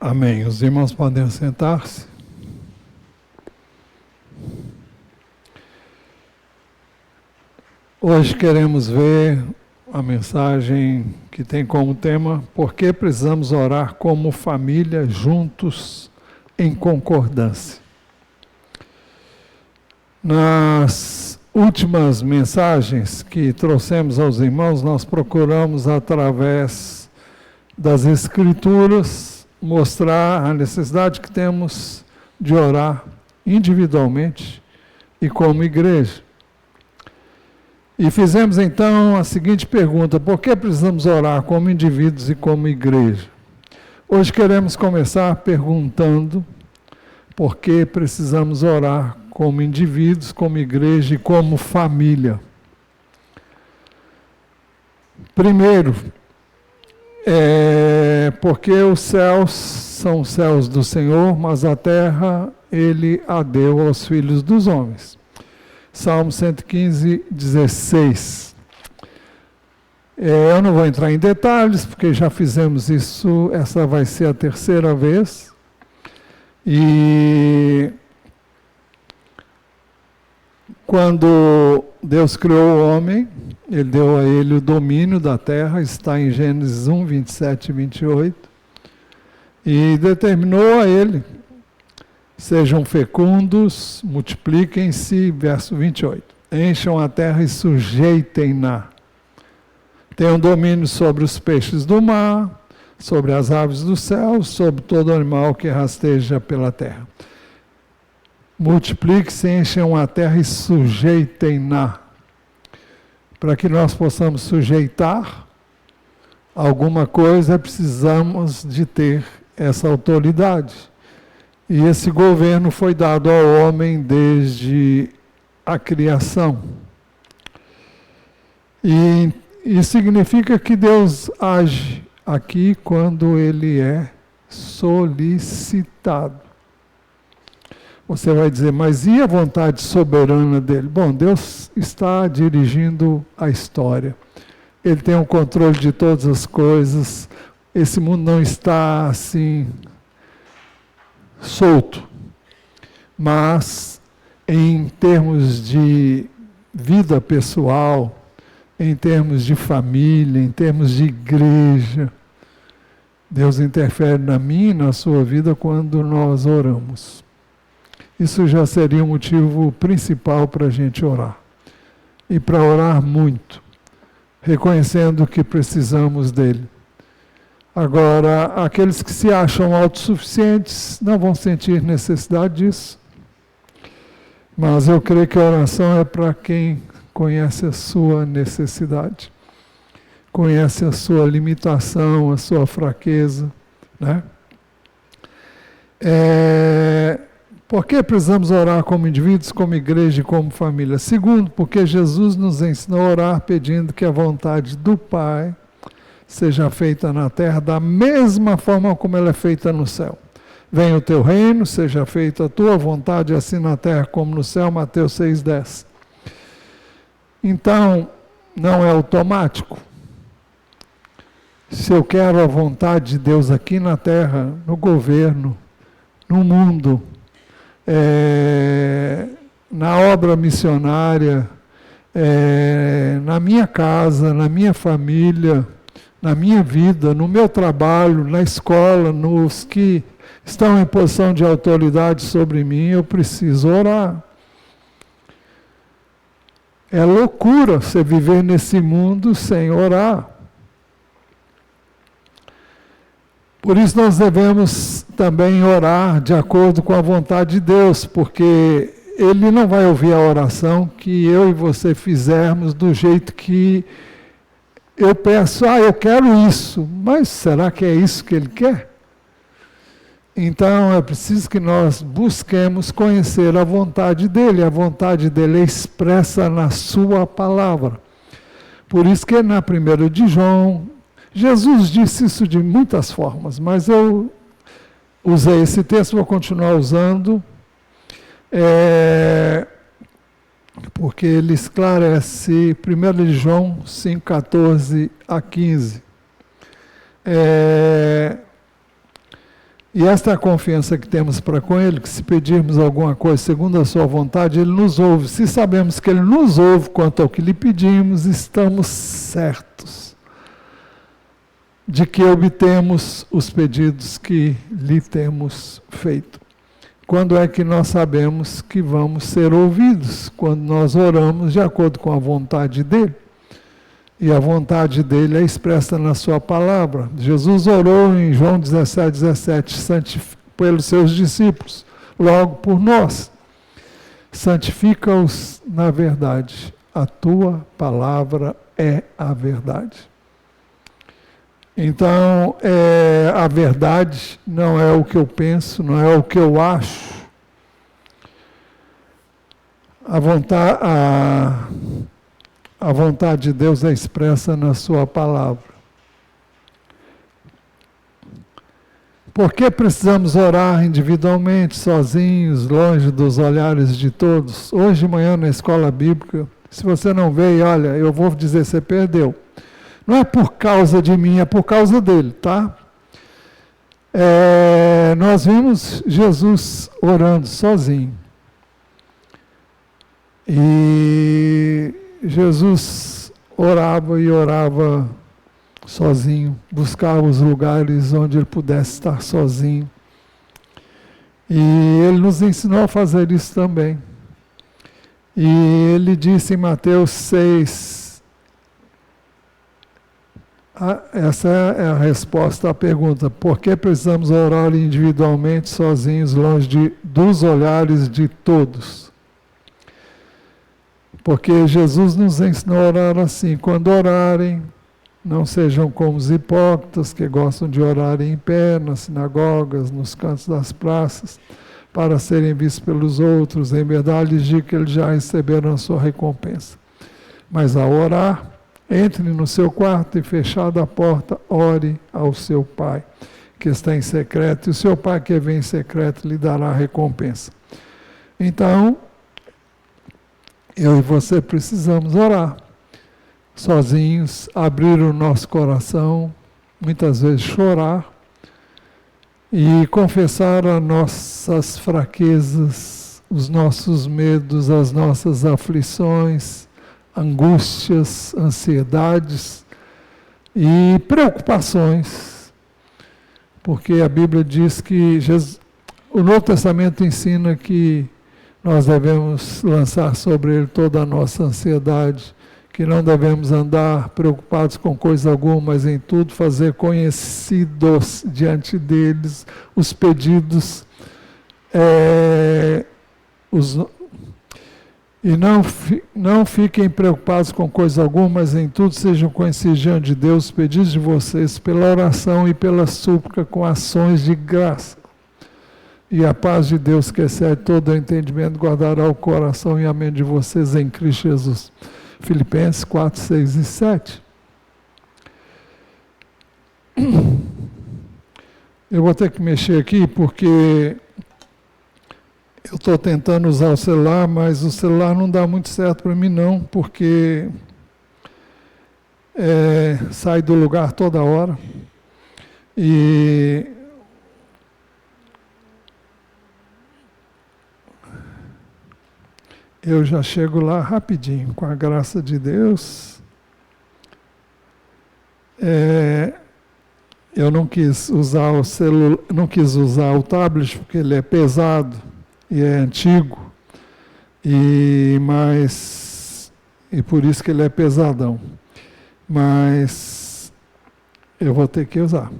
Amém. Os irmãos podem sentar-se. Hoje queremos ver a mensagem que tem como tema: por que precisamos orar como família, juntos, em concordância. Nas últimas mensagens que trouxemos aos irmãos, nós procuramos, através das Escrituras, mostrar a necessidade que temos de orar individualmente e como igreja. E fizemos então a seguinte pergunta: por que precisamos orar como indivíduos e como igreja? Hoje queremos começar perguntando por que precisamos orar como indivíduos, como igreja e como família. Primeiro, porque os céus são os céus do Senhor, mas a terra Ele a deu aos filhos dos homens. Salmo 115, 16. Eu não vou entrar em detalhes, porque já fizemos isso, essa vai ser a terceira vez. E quando Deus criou o homem, Ele deu a ele o domínio da terra, está em Gênesis 1, 27 e 28, e determinou a ele: sejam fecundos, multipliquem-se, verso 28. Encham a terra e sujeitem-na. Tenham domínio sobre os peixes do mar, sobre as aves do céu, sobre todo animal que rasteja pela terra. Multipliquem-se, encham a terra e sujeitem-na. Para que nós possamos sujeitar alguma coisa, precisamos de ter essa autoridade. E esse governo foi dado ao homem desde a criação. E significa que Deus age aqui quando Ele é solicitado. Você vai dizer, mas e a vontade soberana dele? Bom, Deus está dirigindo a história. Ele tem o controle de todas as coisas. Esse mundo não está assim solto, mas em termos de vida pessoal, em termos de família, em termos de igreja, Deus interfere na minha e na sua vida quando nós oramos. Isso já seria o motivo principal para a gente orar. E para orar muito, reconhecendo que precisamos dele. Agora, aqueles que se acham autossuficientes não vão sentir necessidade disso. Mas eu creio que a oração é para quem conhece a sua necessidade, conhece a sua limitação, a sua fraqueza, né? Por que precisamos orar como indivíduos, como igreja e como família? Segundo, porque Jesus nos ensinou a orar pedindo que a vontade do Pai seja feita na terra da mesma forma como ela é feita no céu. Venha o teu reino, seja feita a tua vontade, assim na terra como no céu, Mateus 6,10. Então, não é automático. Se eu quero a vontade de Deus aqui na terra, no governo, no mundo, na obra missionária, na minha casa, na minha família, na minha vida, no meu trabalho, na escola, nos que estão em posição de autoridade sobre mim, eu preciso orar. É loucura você viver nesse mundo sem orar. Por isso nós devemos também orar de acordo com a vontade de Deus, porque Ele não vai ouvir a oração que eu e você fizermos do jeito que eu peço, eu quero isso, mas será que é isso que Ele quer? Então é preciso que nós busquemos conhecer a vontade dEle. A vontade dEle é expressa na sua palavra. Por isso que na 1 de João, Jesus disse isso de muitas formas, mas eu usei esse texto, vou continuar usando, porque ele esclarece 1 de João 5, 14 a 15. E esta é a confiança que temos para com Ele, que se pedirmos alguma coisa segundo a sua vontade, Ele nos ouve. Se sabemos que Ele nos ouve quanto ao que lhe pedimos, estamos certos de que obtemos os pedidos que lhe temos feito. Quando é que nós sabemos que vamos ser ouvidos? Quando nós oramos de acordo com a vontade dEle. E a vontade dEle é expressa na sua palavra. Jesus orou em João 17, pelos seus discípulos, logo por nós. Santifica-os na verdade. A tua palavra é a verdade. Então, a verdade não é o que eu penso, não é o que eu acho. A vontade de Deus é expressa na sua palavra. Por que precisamos orar individualmente, sozinhos, longe dos olhares de todos? Hoje de manhã na escola bíblica, se você não veio, olha, eu vou dizer, você perdeu. Não é por causa de mim, é por causa dele, tá? Nós vimos Jesus orando sozinho. E Jesus orava e orava sozinho, buscava os lugares onde ele pudesse estar sozinho. E ele nos ensinou a fazer isso também. E ele disse em Mateus 6, essa é a resposta à pergunta: por que precisamos orar individualmente, sozinhos, longe dos olhares de todos? Porque Jesus nos ensinou a orar assim: quando orarem, não sejam como os hipócritas que gostam de orar em pé, nas sinagogas, nos cantos das praças, para serem vistos pelos outros. Em verdade, lhes digo que eles já receberam a sua recompensa. Mas ao orar, entre no seu quarto e, fechada a porta, ore ao seu Pai, que está em secreto, e o seu Pai que vem em secreto lhe dará a recompensa. Então, eu e você precisamos orar, sozinhos, abrir o nosso coração, muitas vezes chorar, e confessar as nossas fraquezas, os nossos medos, as nossas aflições, angústias, ansiedades e preocupações, porque a Bíblia diz que o Novo Testamento ensina que nós devemos lançar sobre ele toda a nossa ansiedade, que não devemos andar preocupados com coisa alguma, mas em tudo fazer conhecidos diante deles os pedidos, e não fiquem preocupados com coisa alguma, mas em tudo sejam conhecidos diante de Deus os pedidos de vocês pela oração e pela súplica com ações de graça. E a paz de Deus, que excede todo o entendimento, guardará o coração e a mente de vocês em Cristo Jesus. Filipenses 4, 6 e 7. Eu vou ter que mexer aqui porque eu estou tentando usar o celular, mas o celular não dá muito certo para mim não, porque sai do lugar toda hora. E eu já chego lá rapidinho, com a graça de Deus. Eu não quis usar o celular, não quis usar o tablet porque ele é pesado e é antigo, e por isso que ele é pesadão. Mas eu vou ter que usar.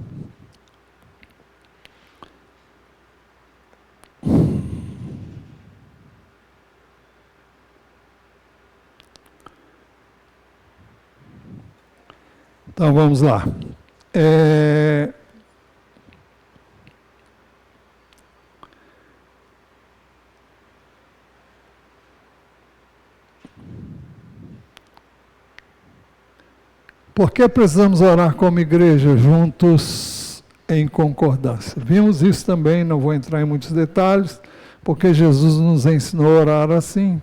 Então vamos lá. Por que precisamos orar como igreja juntos em concordância? Vimos isso também, não vou entrar em muitos detalhes, porque Jesus nos ensinou a orar assim.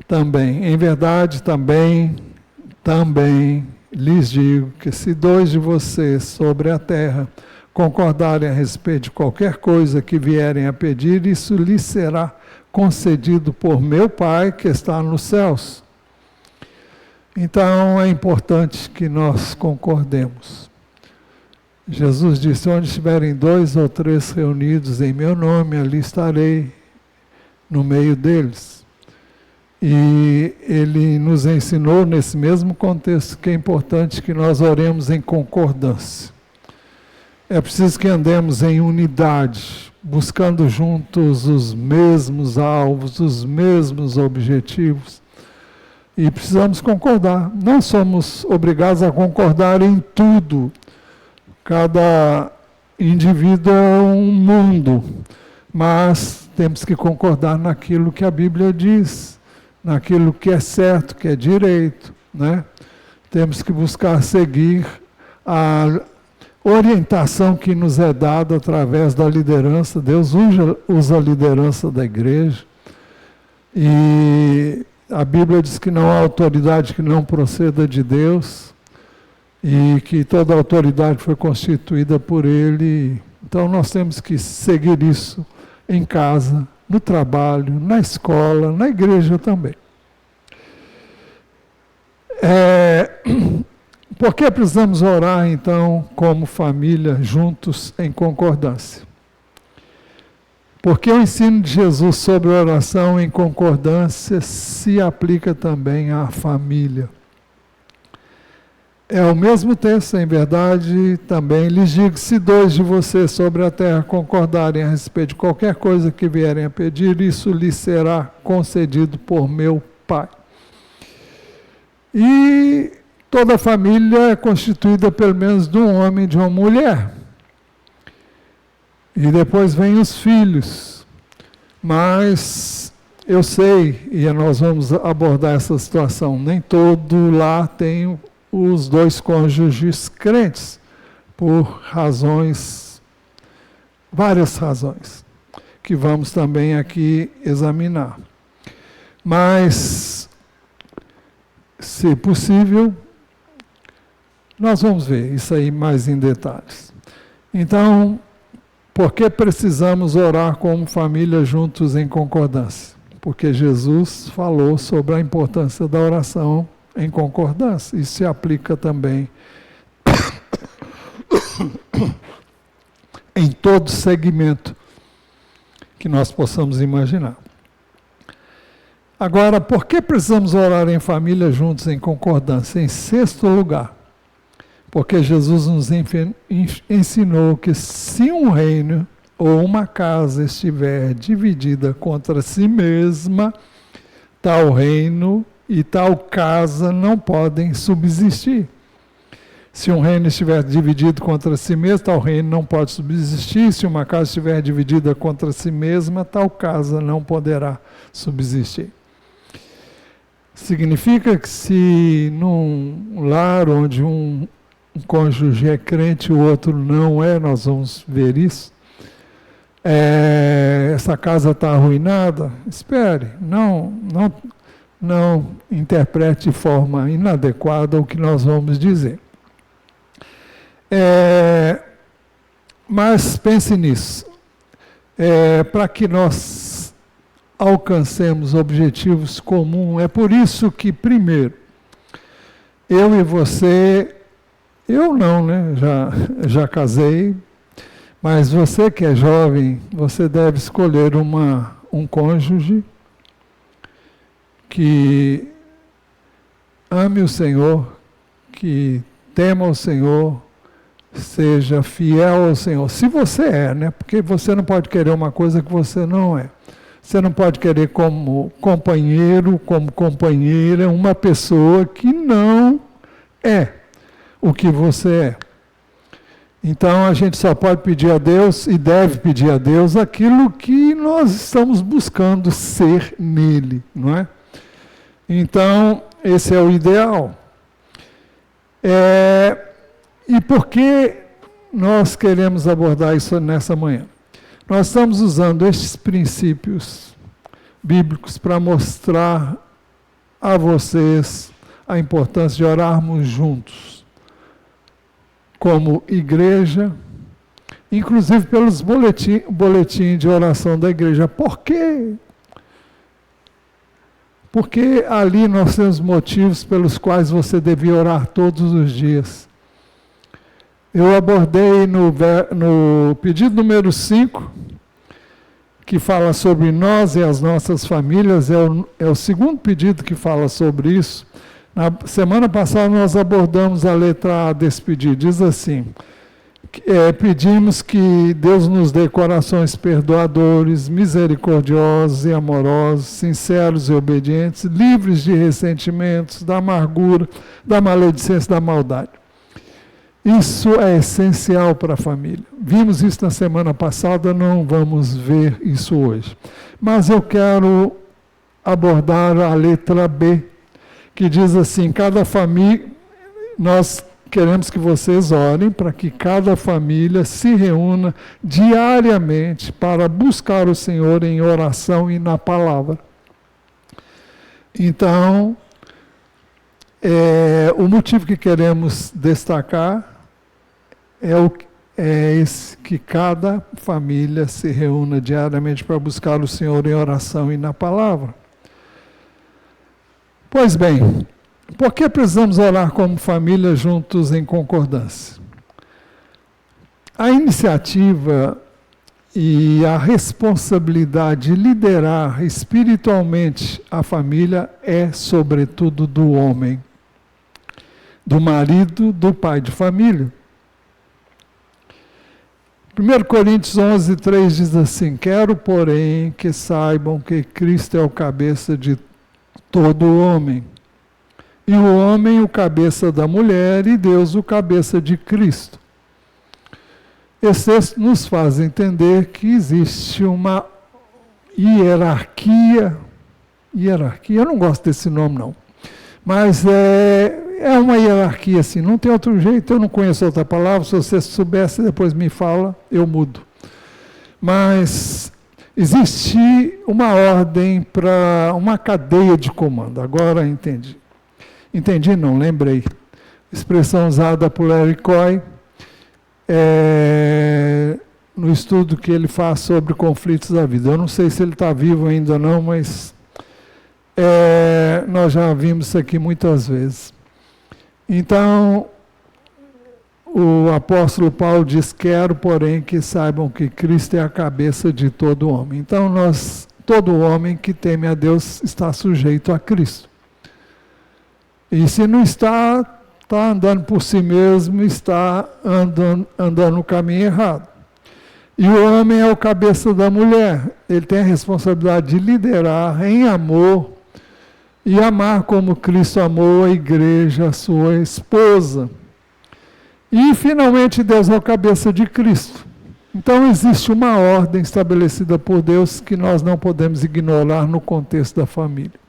Também, em verdade, também lhes digo que se 2 de vocês sobre a terra concordarem a respeito de qualquer coisa que vierem a pedir, isso lhes será concedido por meu Pai que está nos céus. Então é importante que nós concordemos. Jesus disse: onde estiverem 2 ou 3 reunidos em meu nome, ali estarei no meio deles. E ele nos ensinou nesse mesmo contexto que é importante que nós oremos em concordância. É preciso que andemos em unidade, buscando juntos os mesmos alvos, os mesmos objetivos. E precisamos concordar. Não somos obrigados a concordar em tudo. Cada indivíduo é um mundo. Mas temos que concordar naquilo que a Bíblia diz, naquilo que é certo, que é direito, né? Temos que buscar seguir a orientação que nos é dada através da liderança. Deus usa a liderança da igreja. E a Bíblia diz que não há autoridade que não proceda de Deus e que toda autoridade foi constituída por Ele. Então nós temos que seguir isso em casa, no trabalho, na escola, na igreja também. Por que precisamos orar, então, como família, juntos, em concordância? Porque o ensino de Jesus sobre oração em concordância se aplica também à família. É o mesmo texto, em verdade, também lhes digo: se 2 de vocês sobre a terra concordarem a respeito de qualquer coisa que vierem a pedir, isso lhes será concedido por meu Pai. E toda família é constituída pelo menos de um homem e de uma mulher. E depois vem os filhos. Mas eu sei, e nós vamos abordar essa situação, nem todo lar tem os 2 cônjuges crentes, por razões, várias razões, que vamos também aqui examinar. Mas, se possível, nós vamos ver isso aí mais em detalhes. Então, por que precisamos orar como família juntos em concordância? Porque Jesus falou sobre a importância da oração em concordância. Isso se aplica também em todo segmento que nós possamos imaginar. Agora, por que precisamos orar em família juntos em concordância? Em 6º lugar, porque Jesus nos ensinou que se um reino ou uma casa estiver dividida contra si mesma, tal reino e tal casa não podem subsistir. Se um reino estiver dividido contra si mesmo, tal reino não pode subsistir. Se uma casa estiver dividida contra si mesma, tal casa não poderá subsistir. Significa que se num lar onde um cônjuge é crente e o outro não é, nós vamos ver isso, essa casa está arruinada, espere, não interprete de forma inadequada o que nós vamos dizer. Mas pense nisso. Para que nós alcancemos objetivos comuns, é por isso que, primeiro, eu e você, eu não, né? Já casei, mas você que é jovem, você deve escolher um cônjuge que ame o Senhor, que tema o Senhor, seja fiel ao Senhor. Se você é, né? Porque você não pode querer uma coisa que você não é. Você não pode querer como companheiro, como companheira, uma pessoa que não é o que você é. Então a gente só pode pedir a Deus e deve pedir a Deus aquilo que nós estamos buscando ser nele, não é? Então, esse é o ideal. E por que nós queremos abordar isso nessa manhã? Nós estamos usando estes princípios bíblicos para mostrar a vocês a importância de orarmos juntos, como igreja, inclusive pelos boletins de oração da igreja. Por quê? Porque ali nós temos motivos pelos quais você devia orar todos os dias. Eu abordei no pedido número 5, que fala sobre nós e as nossas famílias, é o segundo pedido que fala sobre isso. Na semana passada nós abordamos a letra A desse pedido, diz assim: pedimos que Deus nos dê corações perdoadores, misericordiosos e amorosos, sinceros e obedientes, livres de ressentimentos, da amargura, da maledicência e da maldade. Isso é essencial para a família. Vimos isso na semana passada, não vamos ver isso hoje. Mas eu quero abordar a letra B, que diz assim: cada família, nós queremos que vocês orem para que cada família se reúna diariamente para buscar o Senhor em oração e na palavra. Então, o motivo que queremos destacar é esse, que cada família se reúna diariamente para buscar o Senhor em oração e na palavra. Pois bem, por que precisamos orar como família juntos em concordância? A iniciativa e a responsabilidade de liderar espiritualmente a família é, sobretudo, do homem, do marido, do pai de família. 1 Coríntios 11, 3 diz assim: quero, porém, que saibam que Cristo é o cabeça de todo homem, e o homem o cabeça da mulher, e Deus o cabeça de Cristo. Esse texto nos faz entender que existe uma hierarquia, eu não gosto desse nome não, mas é uma hierarquia assim, não tem outro jeito, eu não conheço outra palavra, se você soubesse depois me fala, eu mudo. Mas existe uma ordem para uma cadeia de comando, agora entendi. Entendi não, lembrei. Expressão usada por Larry Coy, no estudo que ele faz sobre conflitos da vida. Eu não sei se ele está vivo ainda ou não, mas nós já vimos isso aqui muitas vezes. Então, o apóstolo Paulo diz: quero, porém, que saibam que Cristo é a cabeça de todo homem. Então, todo homem que teme a Deus está sujeito a Cristo. E se não está andando por si mesmo, está andando no caminho errado. E o homem é o cabeça da mulher. Ele tem a responsabilidade de liderar em amor e amar como Cristo amou a igreja, a sua esposa. E, finalmente, Deus é o cabeça de Cristo. Então, existe uma ordem estabelecida por Deus que nós não podemos ignorar no contexto da família.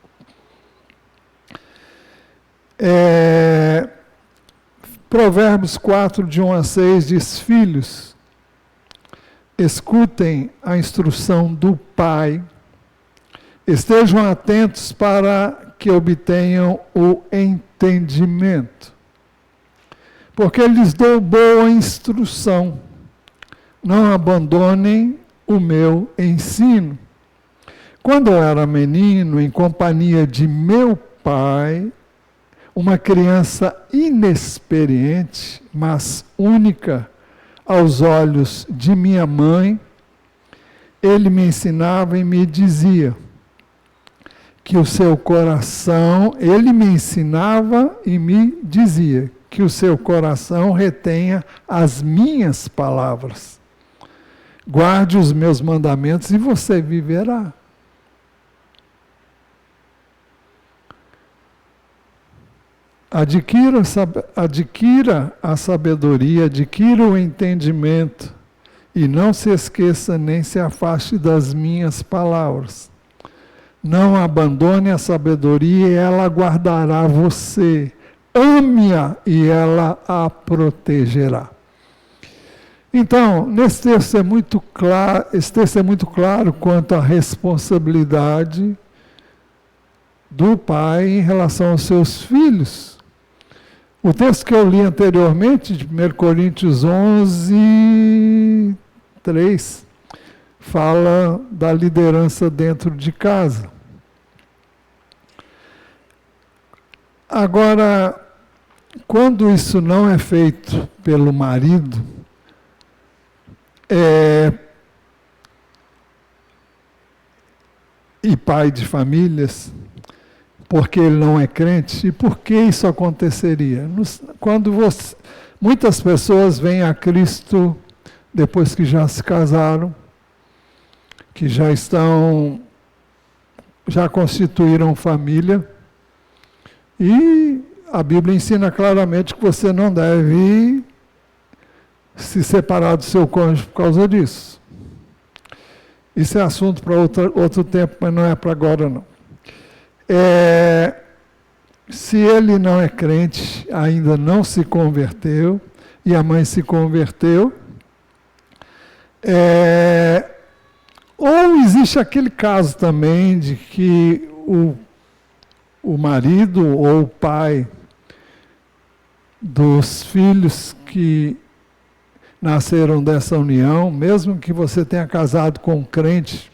Provérbios 4, de 1 a 6, diz: filhos, escutem a instrução do pai, estejam atentos para que obtenham o entendimento, porque lhes dou boa instrução. Não abandonem o meu ensino. Quando eu era menino, em companhia de meu pai, uma criança inexperiente, mas única aos olhos de minha mãe, ele me ensinava e me dizia que o seu coração, ele me ensinava e me dizia que o seu coração retenha as minhas palavras. Guarde os meus mandamentos e você viverá. Adquira a sabedoria, adquira o entendimento, e não se esqueça nem se afaste das minhas palavras. Não abandone a sabedoria e ela guardará você. Ame-a e ela a protegerá. Então, esse texto é muito claro quanto à responsabilidade do pai em relação aos seus filhos. O texto que eu li anteriormente, de 1 Coríntios 11, 3, fala da liderança dentro de casa. Agora, quando isso não é feito pelo marido, e pai de famílias, porque ele não é crente, e por que isso aconteceria? Quando muitas pessoas vêm a Cristo depois que já se casaram, que já constituíram família, e a Bíblia ensina claramente que você não deve se separar do seu cônjuge por causa disso. Isso é assunto para outro tempo, mas não é para agora não. Se ele não é crente, ainda não se converteu, e a mãe se converteu, ou existe aquele caso também de que o marido ou o pai dos filhos que nasceram dessa união, mesmo que você tenha casado com um crente,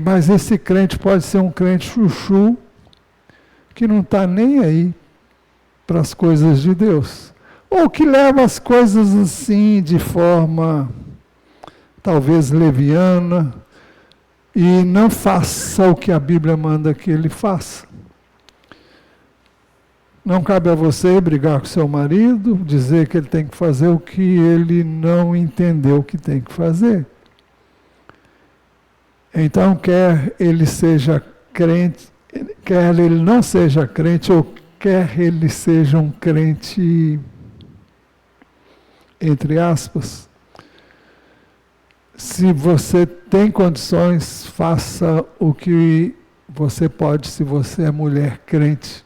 mas esse crente pode ser um crente chuchu, que não está nem aí para as coisas de Deus, ou que leva as coisas assim de forma talvez leviana, e não faça o que a Bíblia manda que ele faça. Não cabe a você brigar com seu marido, dizer que ele tem que fazer o que ele não entendeu que tem que fazer. Então, quer ele seja crente, quer ele não seja crente, ou quer ele seja um crente, entre aspas, se você tem condições, faça o que você pode, se você é mulher crente.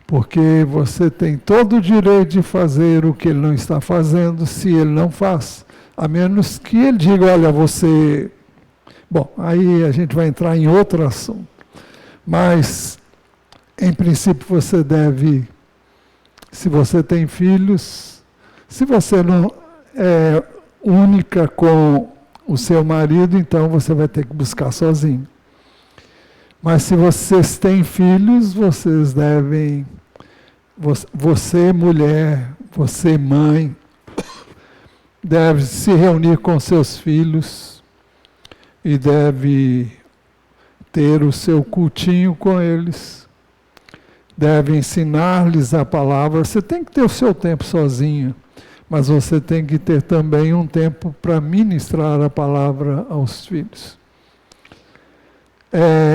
Porque você tem todo o direito de fazer o que ele não está fazendo, se ele não faz. A menos que ele diga, olha, você... Bom, aí a gente vai entrar em outro assunto. Mas, em princípio, você deve, se você tem filhos, se você não é única com o seu marido, então você vai ter que buscar sozinho. Mas se vocês têm filhos, vocês devem, você mulher, você mãe, deve se reunir com seus filhos e deve ter o seu cultinho com eles, deve ensinar-lhes a palavra. Você tem que ter o seu tempo sozinho, mas você tem que ter também um tempo para ministrar a palavra aos filhos.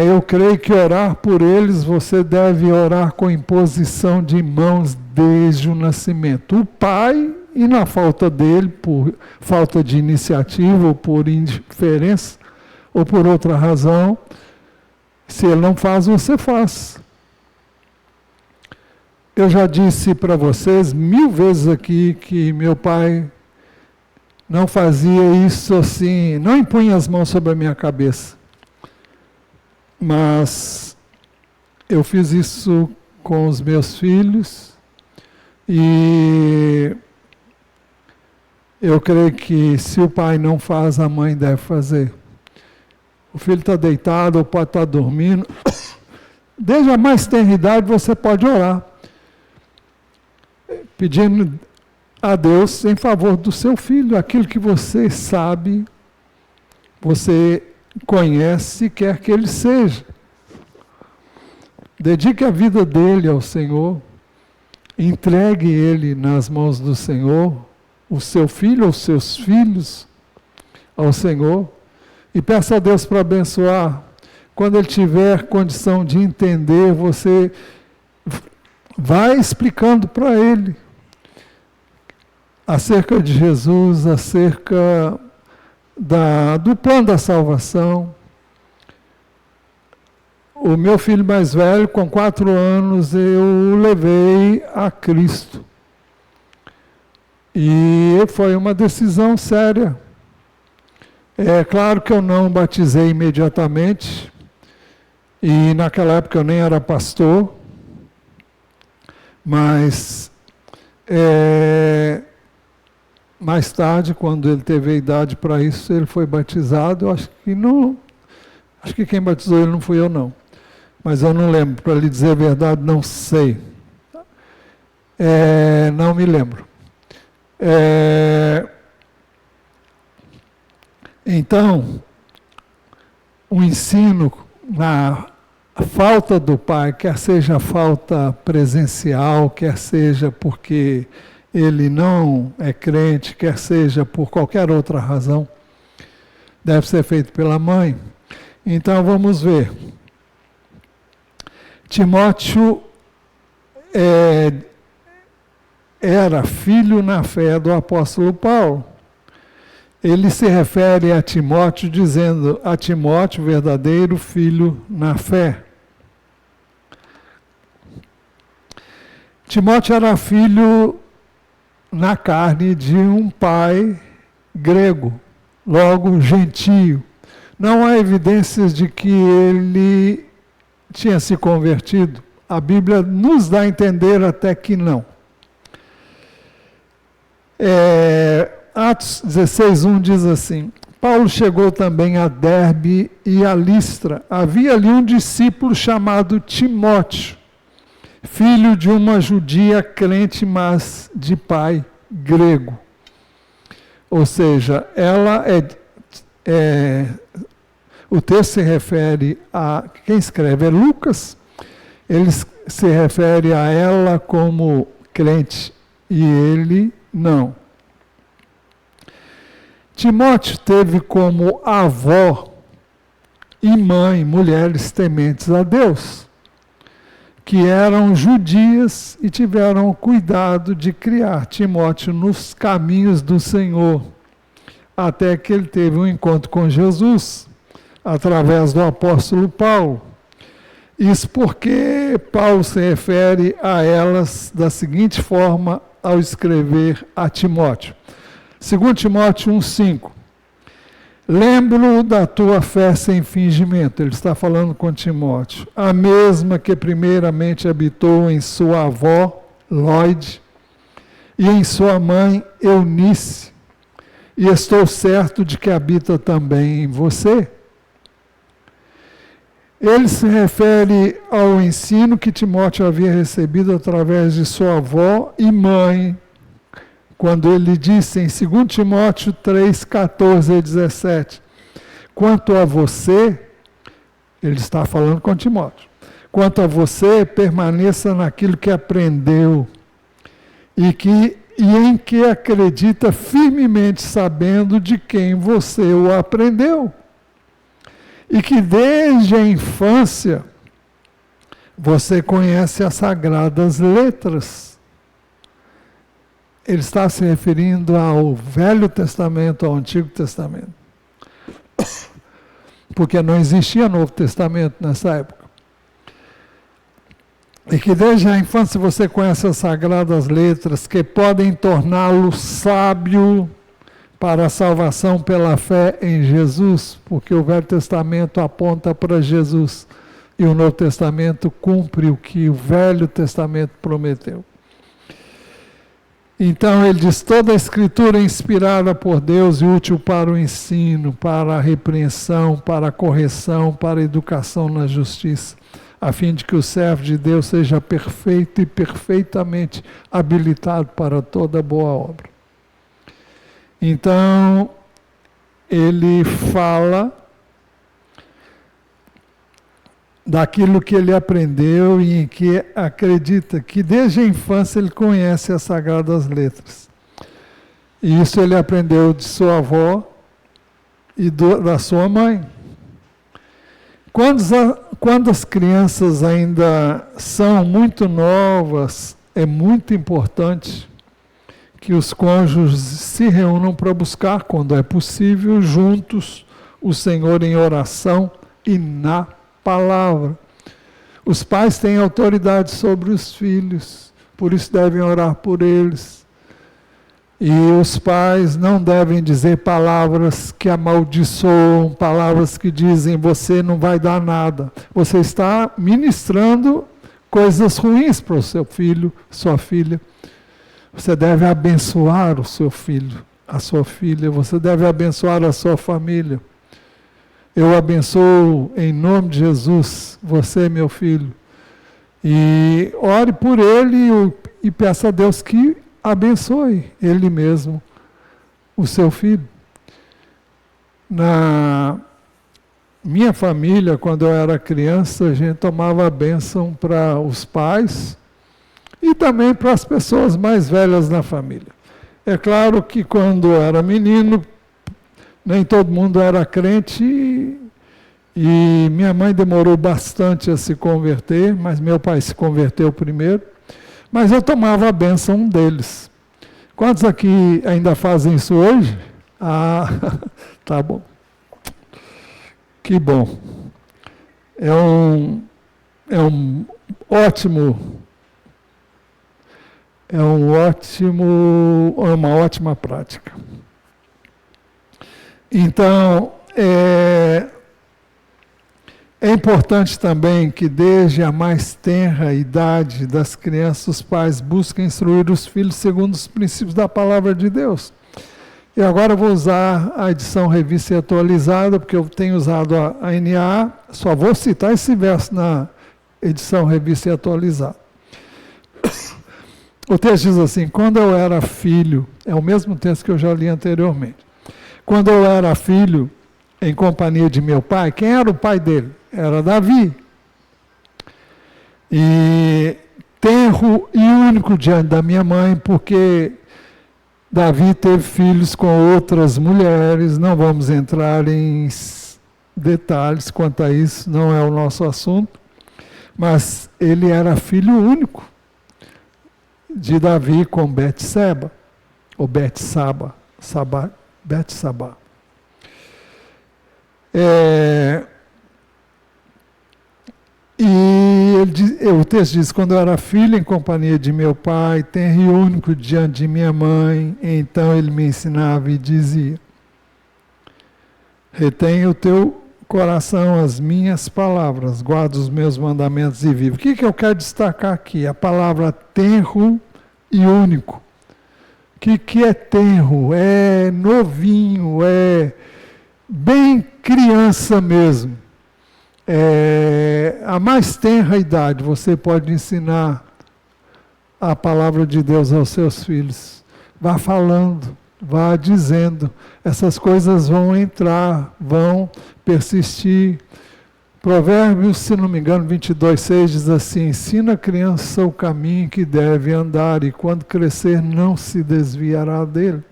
Eu creio que orar por eles, você deve orar com imposição de mãos desde o nascimento. O pai, e na falta dele, por falta de iniciativa, ou por indiferença, ou por outra razão, se ele não faz, você faz. Eu já disse para vocês 1000 vezes aqui que meu pai não fazia isso assim, não impunha as mãos sobre a minha cabeça. Mas eu fiz isso com os meus filhos e eu creio que se o pai não faz, a mãe deve fazer. O filho está deitado, ou pode estar dormindo. Desde a mais tenra idade você pode orar, pedindo a Deus em favor do seu filho, aquilo que você sabe, você conhece e quer que ele seja. Dedique a vida dele ao Senhor, entregue ele nas mãos do Senhor, o seu filho ou seus filhos ao Senhor, e peça a Deus para abençoar. Quando ele tiver condição de entender, você vai explicando para ele acerca de Jesus, acerca do plano da salvação. O meu filho mais velho, com 4 anos, eu o levei a Cristo. E foi uma decisão séria. É claro que eu não batizei imediatamente, e naquela época eu nem era pastor, mas mais tarde, quando ele teve a idade para isso, ele foi batizado. Eu acho que não, acho que quem batizou ele não fui eu não. Mas eu não lembro, para lhe dizer a verdade, não sei. Não me lembro. Então, o ensino na falta do pai, quer seja falta presencial, quer seja porque ele não é crente, quer seja por qualquer outra razão, deve ser feito pela mãe. Então vamos ver. Timóteo era filho na fé do apóstolo Paulo. Ele se refere a Timóteo dizendo, a Timóteo, verdadeiro filho na fé. Timóteo era filho na carne de um pai grego, logo gentio. Não há evidências de que ele tinha se convertido. A Bíblia nos dá a entender até que não. Atos 16:1 diz assim: Paulo chegou também a Derbe e a Listra. Havia ali um discípulo chamado Timóteo, filho de uma judia crente, mas de pai grego. Ou seja, ela o texto se refere a quem escreve é Lucas. Ele se refere a ela como crente e ele não. Timóteo teve como avó e mãe mulheres tementes a Deus, que eram judias e tiveram cuidado de criar Timóteo nos caminhos do Senhor, até que ele teve um encontro com Jesus, através do apóstolo Paulo. Isso porque Paulo se refere a elas da seguinte forma ao escrever a Timóteo. 2 Timóteo 1,5. Lembro da tua fé sem fingimento. Ele está falando com Timóteo. A mesma que primeiramente habitou em sua avó, Lóide, e em sua mãe, Eunice. E estou certo de que habita também em você. Ele se refere ao ensino que Timóteo havia recebido através de sua avó e mãe, quando ele disse em 2 Timóteo 3, 14 e 17, quanto a você, ele está falando com Timóteo, quanto a você, permaneça naquilo que aprendeu e em que acredita firmemente, sabendo de quem você o aprendeu. E que desde a infância você conhece as sagradas letras. Ele está se referindo ao Velho Testamento, ao Antigo Testamento. Porque não existia Novo Testamento nessa época. E que desde a infância você conhece as sagradas letras que podem torná-lo sábio para a salvação pela fé em Jesus, porque o Velho Testamento aponta para Jesus e o Novo Testamento cumpre o que o Velho Testamento prometeu. Então ele diz, toda a Escritura é inspirada por Deus e útil para o ensino, para a repreensão, para a correção, para a educação na justiça, a fim de que o servo de Deus seja perfeito e perfeitamente habilitado para toda boa obra. Então, ele fala daquilo que ele aprendeu e em que acredita que desde a infância ele conhece as sagradas letras. E isso ele aprendeu de sua avó e da sua mãe. Quando as crianças ainda são muito novas, é muito importante que os cônjuges se reúnam para buscar, quando é possível, juntos, o Senhor em oração e na palavra. Os pais têm autoridade sobre os filhos, por isso devem orar por eles. E os pais não devem dizer palavras que amaldiçoam, palavras que dizem você não vai dar nada. Você está ministrando coisas ruins para o seu filho, sua filha. Você deve abençoar o seu filho, a sua filha, você deve abençoar a sua família. Eu abençoo em nome de Jesus, você, meu filho. E ore por ele e peça a Deus que abençoe ele mesmo, o seu filho. Na minha família, quando eu era criança, a gente tomava a bênção para os pais e também para as pessoas mais velhas na família. É claro que quando eu era menino, nem todo mundo era crente e minha mãe demorou bastante a se converter, mas meu pai se converteu primeiro. Mas eu tomava a bênção deles. Quantos aqui ainda fazem isso hoje? Ah, tá bom. Que bom. É um ótimo, uma ótima prática. Então, é importante também que desde a mais tenra idade das crianças, os pais busquem instruir os filhos segundo os princípios da palavra de Deus. E agora eu vou usar a edição revista e atualizada, porque eu tenho usado a NA, só vou citar esse verso na edição revista e atualizada. O texto diz assim: quando eu era filho, é o mesmo texto que eu já li anteriormente. Quando eu era filho, em companhia de meu pai, quem era o pai dele? Era Davi. E tenro e único diante da minha mãe, porque Davi teve filhos com outras mulheres, não vamos entrar em detalhes quanto a isso, não é o nosso assunto, mas ele era filho único de Davi com Betseba, ou Betsaba, Betsaba. O texto diz: quando eu era filho em companhia de meu pai, tenro e único diante de minha mãe, então ele me ensinava e dizia: retenha o teu coração as minhas palavras, guarda os meus mandamentos e vive. O que eu quero destacar aqui? A palavra tenro e único. O que é tenro? É novinho, é bem criança mesmo. A mais tenra idade, você pode ensinar a palavra de Deus aos seus filhos. Vá falando, vá dizendo. Essas coisas vão entrar, vão persistir. Provérbios, se não me engano, 22:6 diz assim: ensina a criança o caminho que deve andar, e quando crescer não se desviará dele.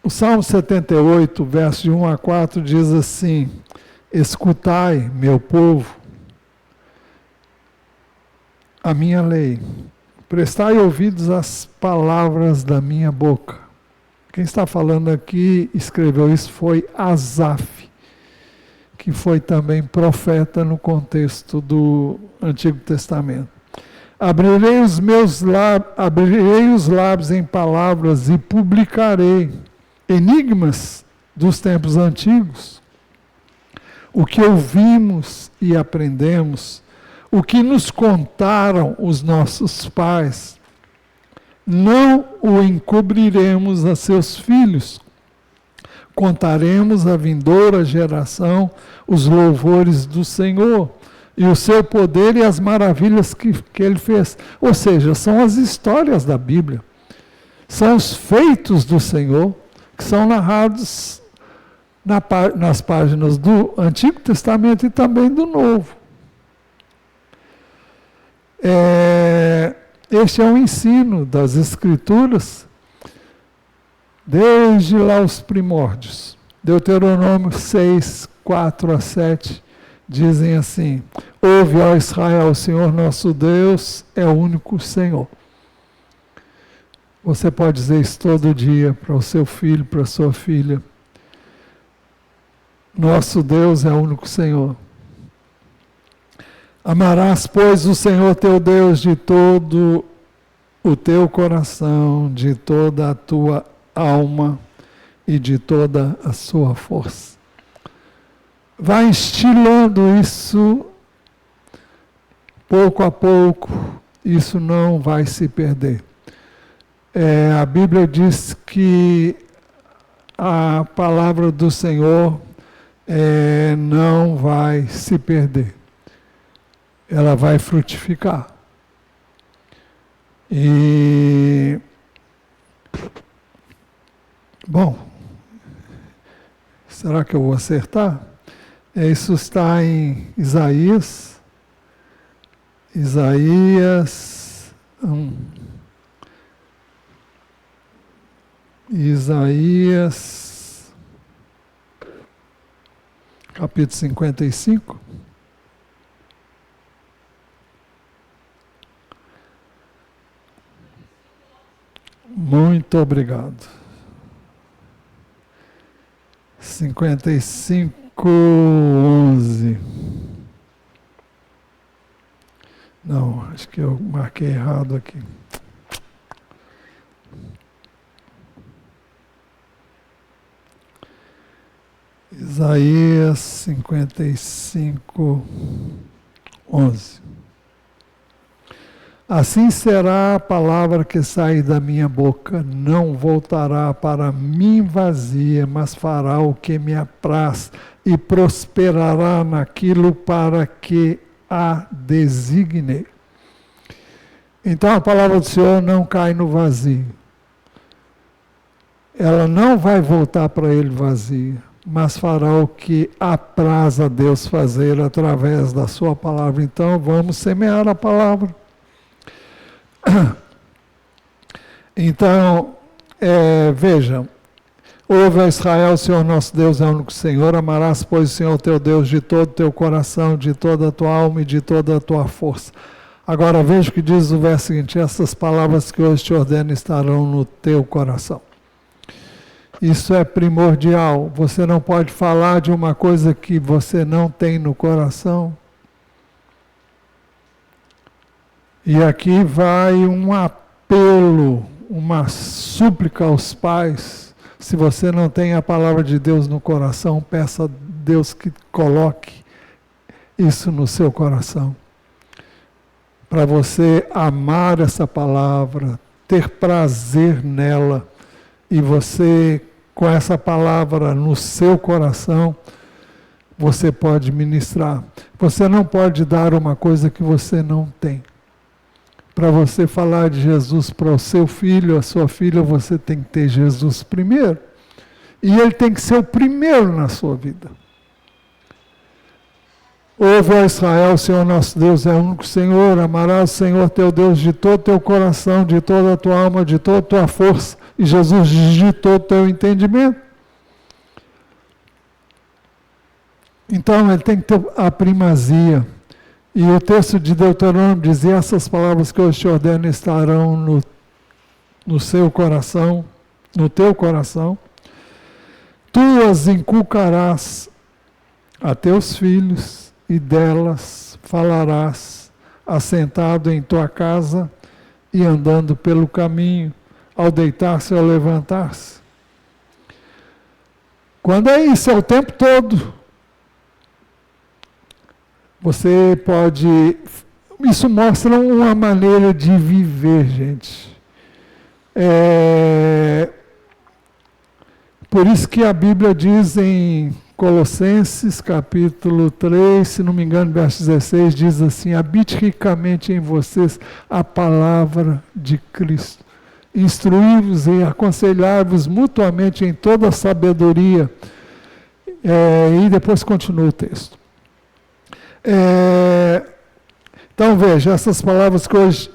O Salmo 78, verso de 1 a 4, diz assim: escutai, meu povo, a minha lei, prestai ouvidos às palavras da minha boca. Quem está falando aqui, escreveu isso, foi Asaf, que foi também profeta no contexto do Antigo Testamento. Abrirei os lábios em palavras e publicarei enigmas dos tempos antigos, o que ouvimos e aprendemos, o que nos contaram os nossos pais, não o encobriremos a seus filhos, contaremos à vindoura geração os louvores do Senhor, e o seu poder e as maravilhas que ele fez. Ou seja, são as histórias da Bíblia, são os feitos do Senhor, que são narrados nas páginas do Antigo Testamento e também do Novo. Este é um ensino das Escrituras, desde lá os primórdios. Deuteronômio 6, 4 a 7, dizem assim: ouve, ó Israel, o Senhor nosso Deus é o único Senhor. Você pode dizer isso todo dia para o seu filho, para a sua filha. Nosso Deus é o único Senhor. Amarás, pois, o Senhor teu Deus de todo o teu coração, de toda a tua alma e de toda a sua força. Vai instilando isso pouco a pouco, isso não vai se perder. A Bíblia diz que a palavra do Senhor não vai se perder. Ela vai frutificar. E, bom, será que eu vou acertar? Isso está em Isaías. Isaías 55. Muito obrigado. 55:11. Não, acho que eu marquei errado aqui. Isaías 55:11. Assim será a palavra que sai da minha boca, não voltará para mim vazia, mas fará o que me apraz e prosperará naquilo para que a designei. Então a palavra do Senhor não cai no vazio. Ela não vai voltar para ele vazia, mas fará o que apraz a Deus fazer através da sua palavra. Então vamos semear a palavra. Então, vejam, ouve a Israel, o Senhor nosso Deus é o único Senhor, amarás, pois, o Senhor teu Deus de todo o teu coração, de toda a tua alma e de toda a tua força. Agora veja o que diz o verso seguinte: essas palavras que hoje te ordeno estarão no teu coração. Isso é primordial, você não pode falar de uma coisa que você não tem no coração. E aqui vai um apelo, uma súplica aos pais. Se você não tem a palavra de Deus no coração, peça a Deus que coloque isso no seu coração. Para você amar essa palavra, ter prazer nela, e você, com essa palavra no seu coração, você pode ministrar. Você não pode dar uma coisa que você não tem. Para você falar de Jesus para o seu filho, a sua filha, você tem que ter Jesus primeiro. E ele tem que ser o primeiro na sua vida. Ouve, ó Israel, o Senhor nosso Deus é o único Senhor, amarás o Senhor teu Deus de todo o teu coração, de toda a tua alma, de toda a tua força, e Jesus de todo o teu entendimento. Então ele tem que ter a primazia. E o texto de Deuteronômio dizia: essas palavras que eu te ordeno estarão no seu coração, no teu coração. Tu as inculcarás a teus filhos, e delas falarás, assentado em tua casa e andando pelo caminho, ao deitar-se ou levantar-se. Quando é isso, é o tempo todo. Você pode... Isso mostra uma maneira de viver, gente. Por isso que a Bíblia diz em Colossenses, capítulo 3, se não me engano, verso 16, diz assim: habite ricamente em vocês a palavra de Cristo. Instruí-vos e aconselhar-vos mutuamente em toda a sabedoria. E depois continua o texto. Então veja, essas palavras que hoje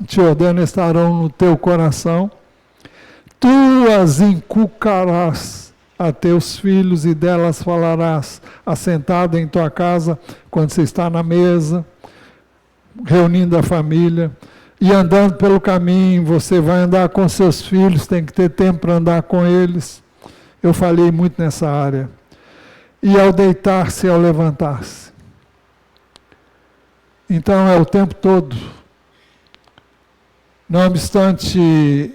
te ordeno estarão no teu coração. Tu as inculcarás a teus filhos e delas falarás, assentado em tua casa, quando você está na mesa, reunindo a família, e andando pelo caminho. Você vai andar com seus filhos, tem que ter tempo para andar com eles. Eu falei muito nessa área. E ao deitar-se e ao levantar-se. Então é o tempo todo. Não obstante,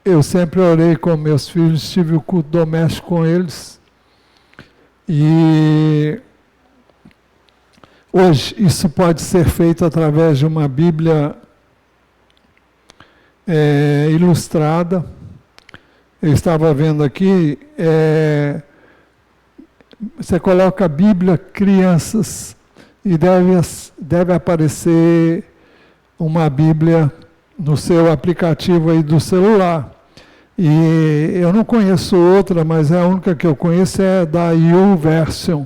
eu sempre orei com meus filhos, tive o culto doméstico com eles. E Hoje, isso pode ser feito através de uma Bíblia ilustrada. Eu estava vendo aqui, você coloca a Bíblia Crianças e deve aparecer uma Bíblia no seu aplicativo aí do celular. E eu não conheço outra, mas a única que eu conheço é da YouVersion.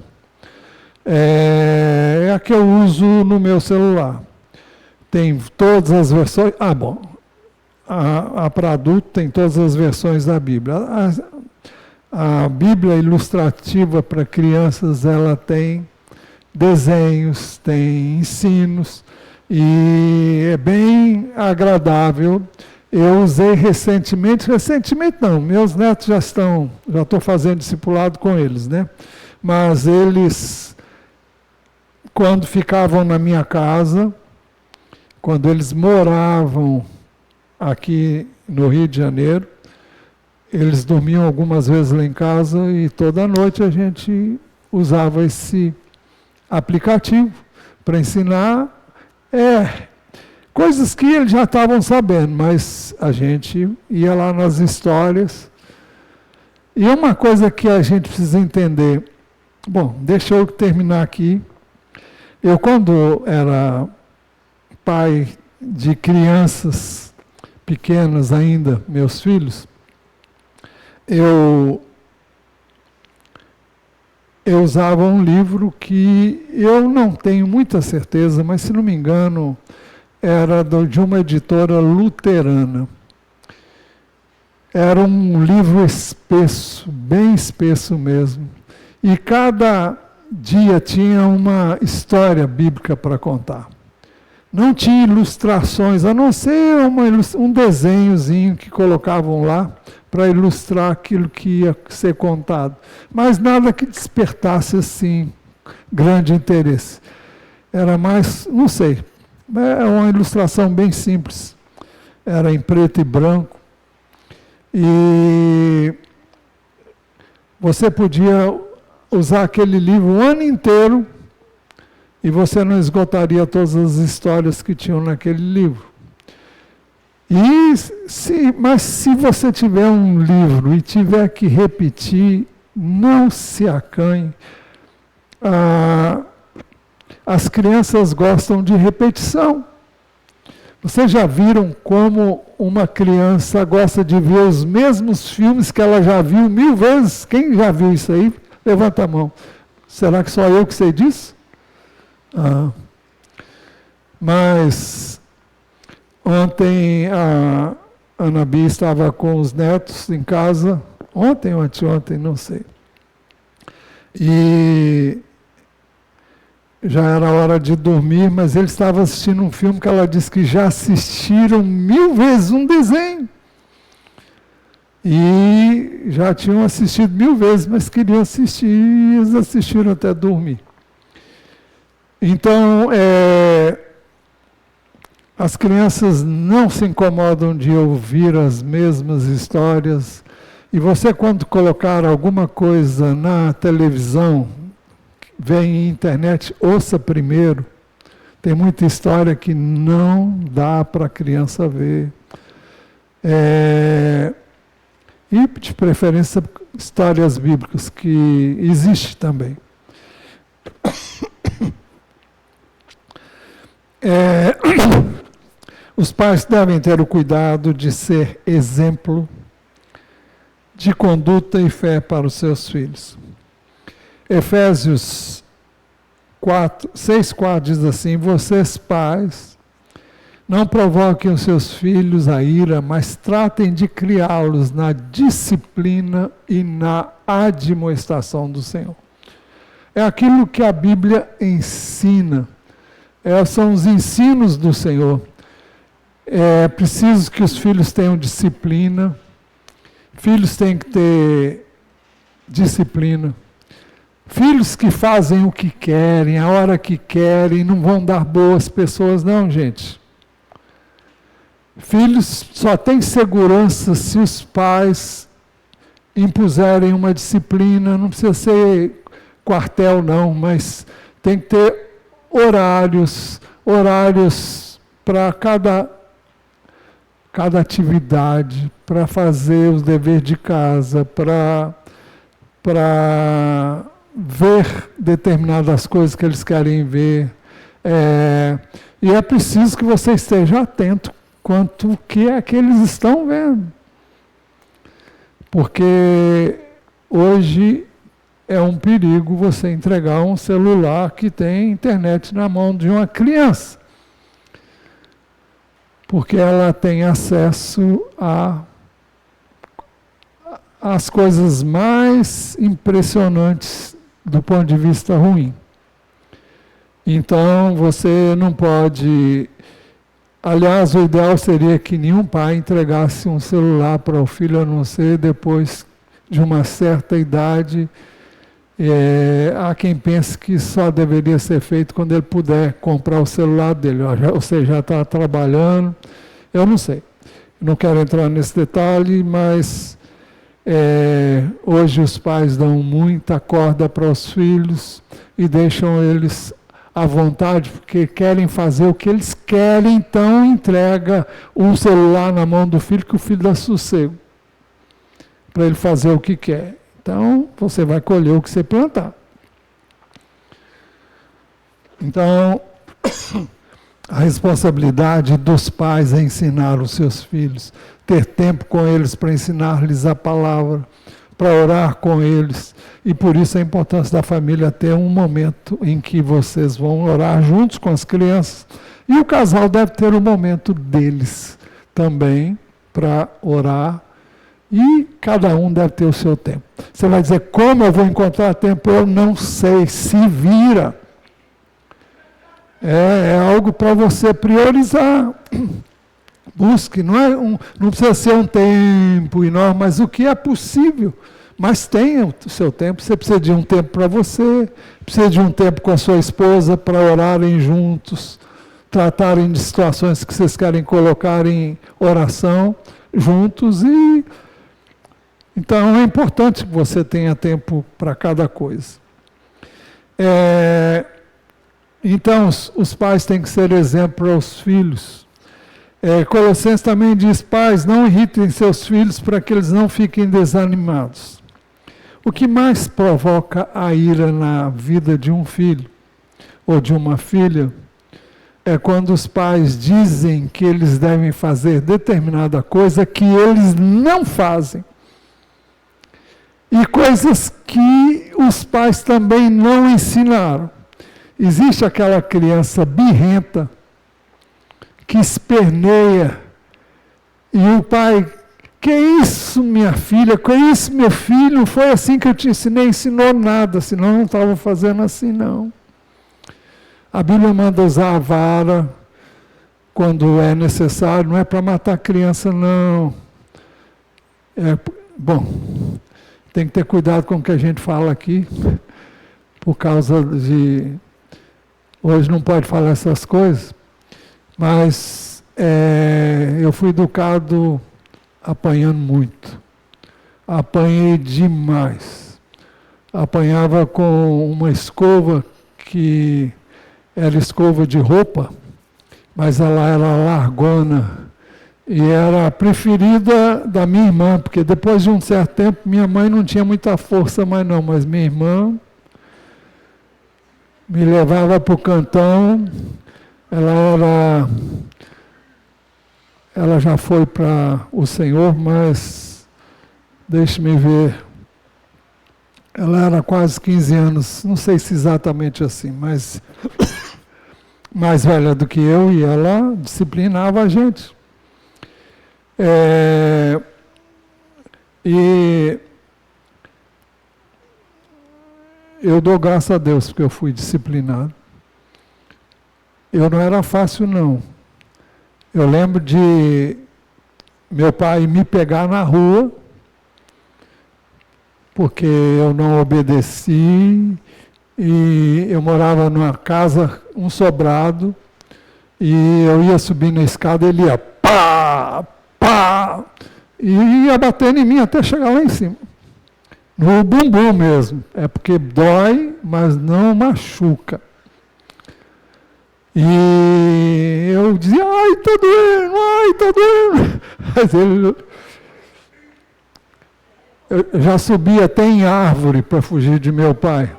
É a que eu uso no meu celular. Tem todas as versões. A para adulto tem todas as versões da Bíblia. A Bíblia ilustrativa para crianças, ela tem desenhos, tem ensinos, e é bem agradável. Eu usei recentemente não, meus netos já estou fazendo discipulado com eles, né? Mas eles, quando ficavam na minha casa, quando eles moravam aqui no Rio de Janeiro, eles dormiam algumas vezes lá em casa e toda noite a gente usava esse aplicativo para ensinar coisas que eles já estavam sabendo, mas a gente ia lá nas histórias. E uma coisa que a gente precisa entender, deixa eu terminar aqui. Eu, quando era pai de crianças pequenas ainda, meus filhos, eu usava um livro que eu não tenho muita certeza, mas se não me engano, era de uma editora luterana. Era um livro espesso, bem espesso mesmo. E cada dia tinha uma história bíblica para contar. Não tinha ilustrações, a não ser um desenhozinho que colocavam lá para ilustrar aquilo que ia ser contado. Mas nada que despertasse assim grande interesse. Era mais, não sei, é uma ilustração bem simples. Era em preto e branco. E você podia usar aquele livro o ano inteiro e você não esgotaria todas as histórias que tinham naquele livro. Mas se você tiver um livro e tiver que repetir, não se acanhe. As crianças gostam de repetição. Vocês já viram como uma criança gosta de ver os mesmos filmes que ela já viu 1000 vezes? Quem já viu isso aí? Levanta a mão. Será que só eu que sei disso? Mas ontem a Ana Bia estava com os netos em casa, ontem ou anteontem, não sei. E já era hora de dormir, mas ele estava assistindo um filme que ela disse que já assistiram 1000 vezes um desenho. E já tinham assistido 1000 vezes, mas queriam assistir e eles assistiram até dormir. Então, as crianças não se incomodam de ouvir as mesmas histórias. E você, quando colocar alguma coisa na televisão, vem em internet, ouça primeiro. Tem muita história que não dá para a criança ver. E, de preferência, histórias bíblicas, que existe também. Os pais devem ter o cuidado de ser exemplo de conduta e fé para os seus filhos. Efésios 6,4 diz assim: vocês pais, não provoquem os seus filhos à ira, mas tratem de criá-los na disciplina e na admoestação do Senhor. É aquilo que a Bíblia ensina. São os ensinos do Senhor. É preciso que os filhos tenham disciplina. Filhos têm que ter disciplina. Filhos que fazem o que querem, a hora que querem, não vão dar boas pessoas, não, gente. Filhos só têm segurança se os pais impuserem uma disciplina. Não precisa ser quartel, não, mas tem que ter horários para cada atividade, para fazer os deveres de casa, para ver determinadas coisas que eles querem ver. E é preciso que você esteja atento quanto o que é que eles estão vendo. Porque hoje é um perigo você entregar um celular que tem internet na mão de uma criança. Porque ela tem acesso às coisas mais impressionantes do ponto de vista ruim. Então, você não pode... Aliás, o ideal seria que nenhum pai entregasse um celular para o filho, a não ser depois de uma certa idade. Há quem pense que só deveria ser feito quando ele puder comprar o celular dele. Ou seja, já está trabalhando. Eu não sei. Não quero entrar nesse detalhe, mas hoje os pais dão muita corda para os filhos e deixam eles à vontade, porque querem fazer o que eles querem, então entrega um celular na mão do filho, que o filho dá sossego para ele fazer o que quer. Então, você vai colher o que você plantar. Então, a responsabilidade dos pais é ensinar os seus filhos, ter tempo com eles para ensinar-lhes a palavra, para orar com eles. E por isso a importância da família ter um momento em que vocês vão orar juntos com as crianças. E o casal deve ter um momento deles também para orar. E cada um deve ter o seu tempo. Você vai dizer, como eu vou encontrar tempo? Eu não sei, se vira. É algo para você priorizar. Busque, não precisa ser um tempo enorme, mas o que é possível. Mas tenha o seu tempo. Você precisa de um tempo para você, precisa de um tempo com a sua esposa para orarem juntos, tratarem de situações que vocês querem colocar em oração juntos. E então é importante que você tenha tempo para cada coisa. Então os pais têm que ser exemplo para os filhos. Colossenses também diz, pais, não irritem seus filhos para que eles não fiquem desanimados. O que mais provoca a ira na vida de um filho ou de uma filha é quando os pais dizem que eles devem fazer determinada coisa que eles não fazem. E coisas que os pais também não ensinaram. Existe aquela criança birrenta que esperneia e o pai, que isso minha filha, que isso meu filho, foi assim que eu te ensinei, ensinou nada, senão eu não estava fazendo assim não. A Bíblia manda usar a vara quando é necessário, não é para matar a criança não. Bom, tem que ter cuidado com o que a gente fala aqui, por causa de... Hoje não pode falar essas coisas, mas eu fui educado apanhando muito. Apanhei demais. Apanhava com uma escova que era escova de roupa, mas ela era largona. E era a preferida da minha irmã, porque depois de um certo tempo, minha mãe não tinha muita força mais não, mas minha irmã me levava para o cantão. Ela já foi para o Senhor, mas deixe-me ver, ela era quase 15 anos, não sei se exatamente assim, mas mais velha do que eu, e ela disciplinava a gente. E eu dou graças a Deus porque eu fui disciplinado. Eu não era fácil não. Eu lembro de meu pai me pegar na rua porque eu não obedeci, e eu morava numa casa, um sobrado, e eu ia subir na escada, ele ia pá, pá, e ia batendo em mim até chegar lá em cima. No bumbum mesmo. É porque dói, mas não machuca. E eu dizia, ai, tá doendo. Mas eu já subi até em árvore para fugir de meu pai.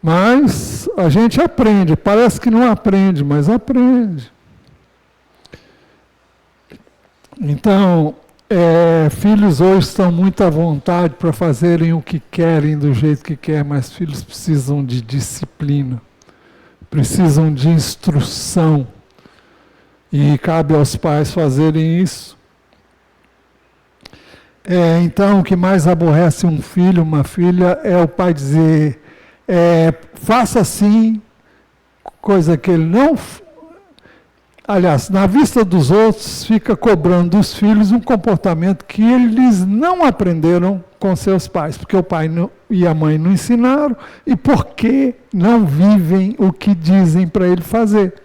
Mas a gente aprende, parece que não aprende, mas aprende. Então, filhos hoje estão muito à vontade para fazerem o que querem, do jeito que querem, mas filhos precisam de disciplina, precisam de instrução. E cabe aos pais fazerem isso. Então, o que mais aborrece um filho, uma filha, é o pai dizer, faça assim, coisa que ele não... Aliás, na vista dos outros, fica cobrando dos filhos um comportamento que eles não aprenderam com seus pais, porque o pai e a mãe não ensinaram, e porque não vivem o que dizem para ele fazer.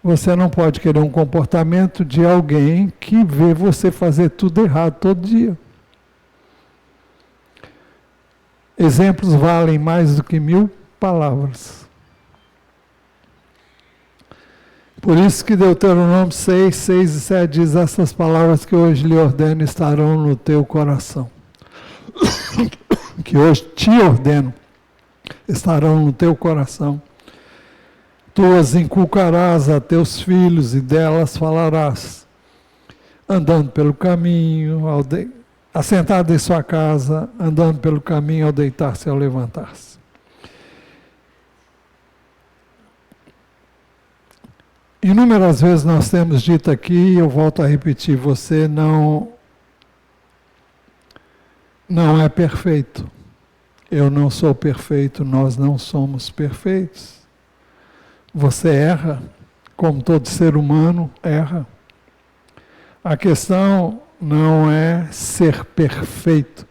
Você não pode querer um comportamento de alguém que vê você fazer tudo errado todo dia. Exemplos valem mais do que 1000 palavras. Por isso que Deuteronômio 6, 6 e 7 diz, essas palavras que hoje lhe ordeno estarão no teu coração. Que hoje te ordeno estarão no teu coração. Tu as inculcarás a teus filhos e delas falarás, andando pelo caminho, assentado em sua casa, andando pelo caminho ao deitar-se e ao levantar-se. Inúmeras vezes nós temos dito aqui, eu volto a repetir, você não é perfeito. Eu não sou perfeito, nós não somos perfeitos. Você erra, como todo ser humano erra. A questão não é ser perfeito,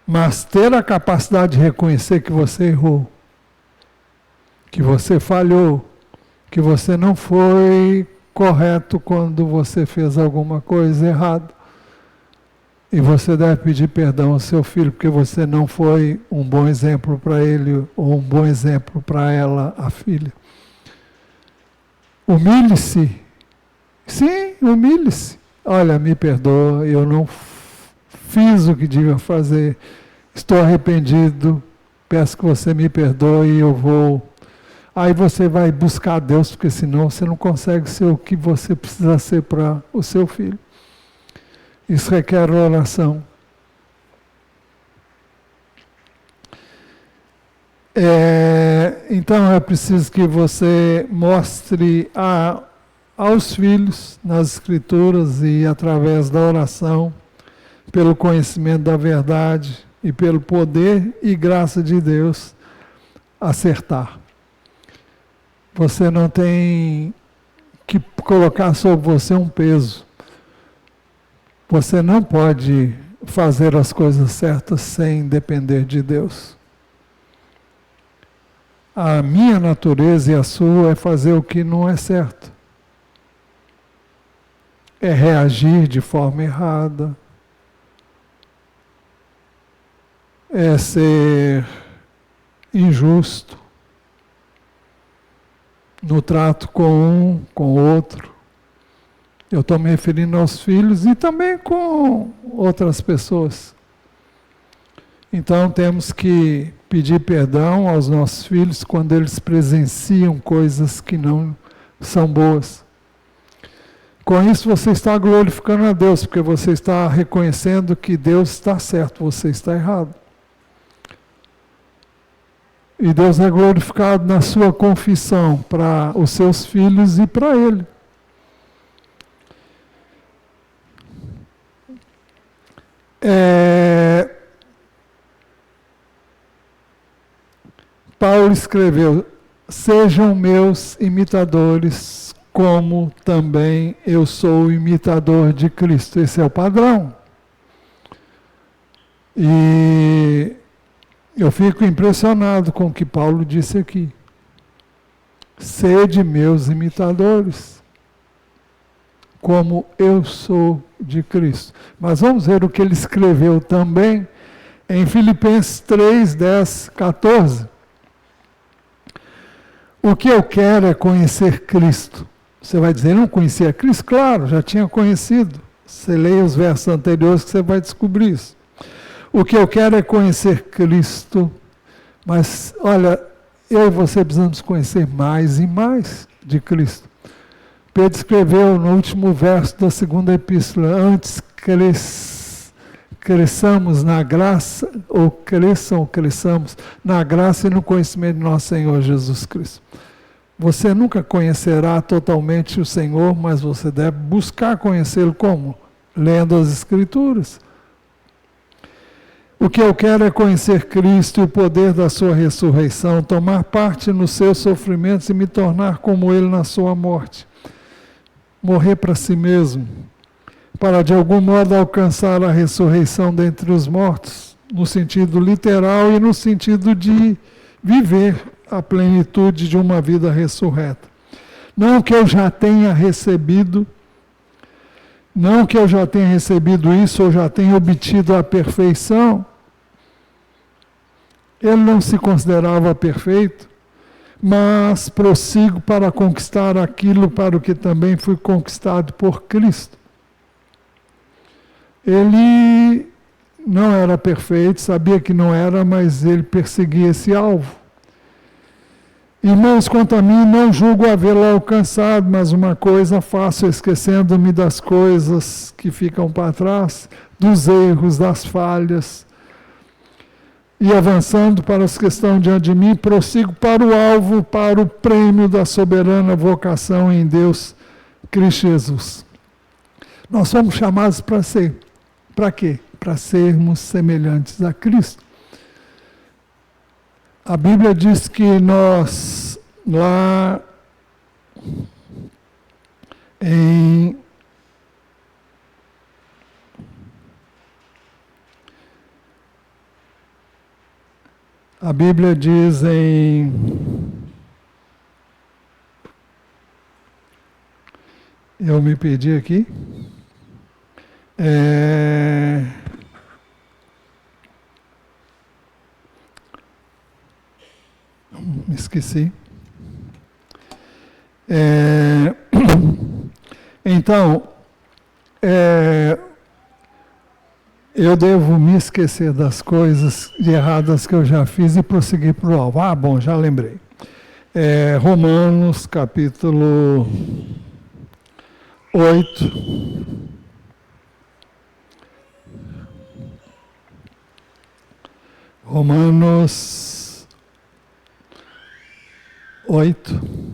mas ter a capacidade de reconhecer que você errou, que você falhou, que você não foi correto quando você fez alguma coisa errada. E você deve pedir perdão ao seu filho, porque você não foi um bom exemplo para ele, ou um bom exemplo para ela, a filha. Humilhe-se. Sim, humilhe-se. Olha, me perdoa, eu não fiz o que devia fazer. Estou arrependido, peço que você me perdoe e eu vou... Aí você vai buscar Deus, porque senão você não consegue ser o que você precisa ser para o seu filho. Isso requer oração. Então é preciso que você mostre aos filhos, nas Escrituras e através da oração, pelo conhecimento da verdade e pelo poder e graça de Deus, acertar. Você não tem que colocar sobre você um peso. Você não pode fazer as coisas certas sem depender de Deus. A minha natureza e a sua é fazer o que não é certo. É reagir de forma errada. É ser injusto no trato com um, com o outro. Eu estou me referindo aos filhos e também com outras pessoas. Então temos que pedir perdão aos nossos filhos quando eles presenciam coisas que não são boas. Com isso você está glorificando a Deus, porque você está reconhecendo que Deus está certo, você está errado. E Deus é glorificado na sua confissão para os seus filhos e para Ele. Paulo escreveu, sejam meus imitadores, como também eu sou imitador de Cristo. Esse é o padrão. E eu fico impressionado com o que Paulo disse aqui. Sede meus imitadores, como eu sou de Cristo. Mas vamos ver o que ele escreveu também em Filipenses 3, 10, 14. O que eu quero é conhecer Cristo. Você vai dizer, não conhecia Cristo? Claro, já tinha conhecido. Você leia os versos anteriores que você vai descobrir isso. O que eu quero é conhecer Cristo. Mas, olha, eu e você precisamos conhecer mais e mais de Cristo. Pedro escreveu no último verso da segunda epístola, antes cresçamos na graça, ou cresçamos na graça e no conhecimento de nosso Senhor Jesus Cristo. Você nunca conhecerá totalmente o Senhor, mas você deve buscar conhecê-lo como? Lendo as Escrituras. O que eu quero é conhecer Cristo e o poder da sua ressurreição, tomar parte nos seus sofrimentos e me tornar como Ele na sua morte. Morrer para si mesmo, para de algum modo alcançar a ressurreição dentre os mortos, no sentido literal e no sentido de viver a plenitude de uma vida ressurreta. Não que eu já tenha recebido isso ou já tenha obtido a perfeição. Ele não se considerava perfeito, mas prossigo para conquistar aquilo para o que também fui conquistado por Cristo. Ele não era perfeito, sabia que não era, mas ele perseguia esse alvo. Irmãos, quanto a mim, não julgo havê-lo alcançado, mas uma coisa faço, esquecendo-me das coisas que ficam para trás, dos erros, das falhas, e avançando para as que estão diante de mim, prossigo para o alvo, para o prêmio da soberana vocação em Deus, Cristo Jesus. Nós somos chamados para ser. Para quê? Para sermos semelhantes a Cristo. A Bíblia diz que nós, lá em a Bíblia diz eu me perdi aqui, me esqueci. Então, eu devo me esquecer das coisas erradas que eu já fiz e prosseguir para o alvo. Bom, já lembrei. Romanos, capítulo 8. Romanos 8.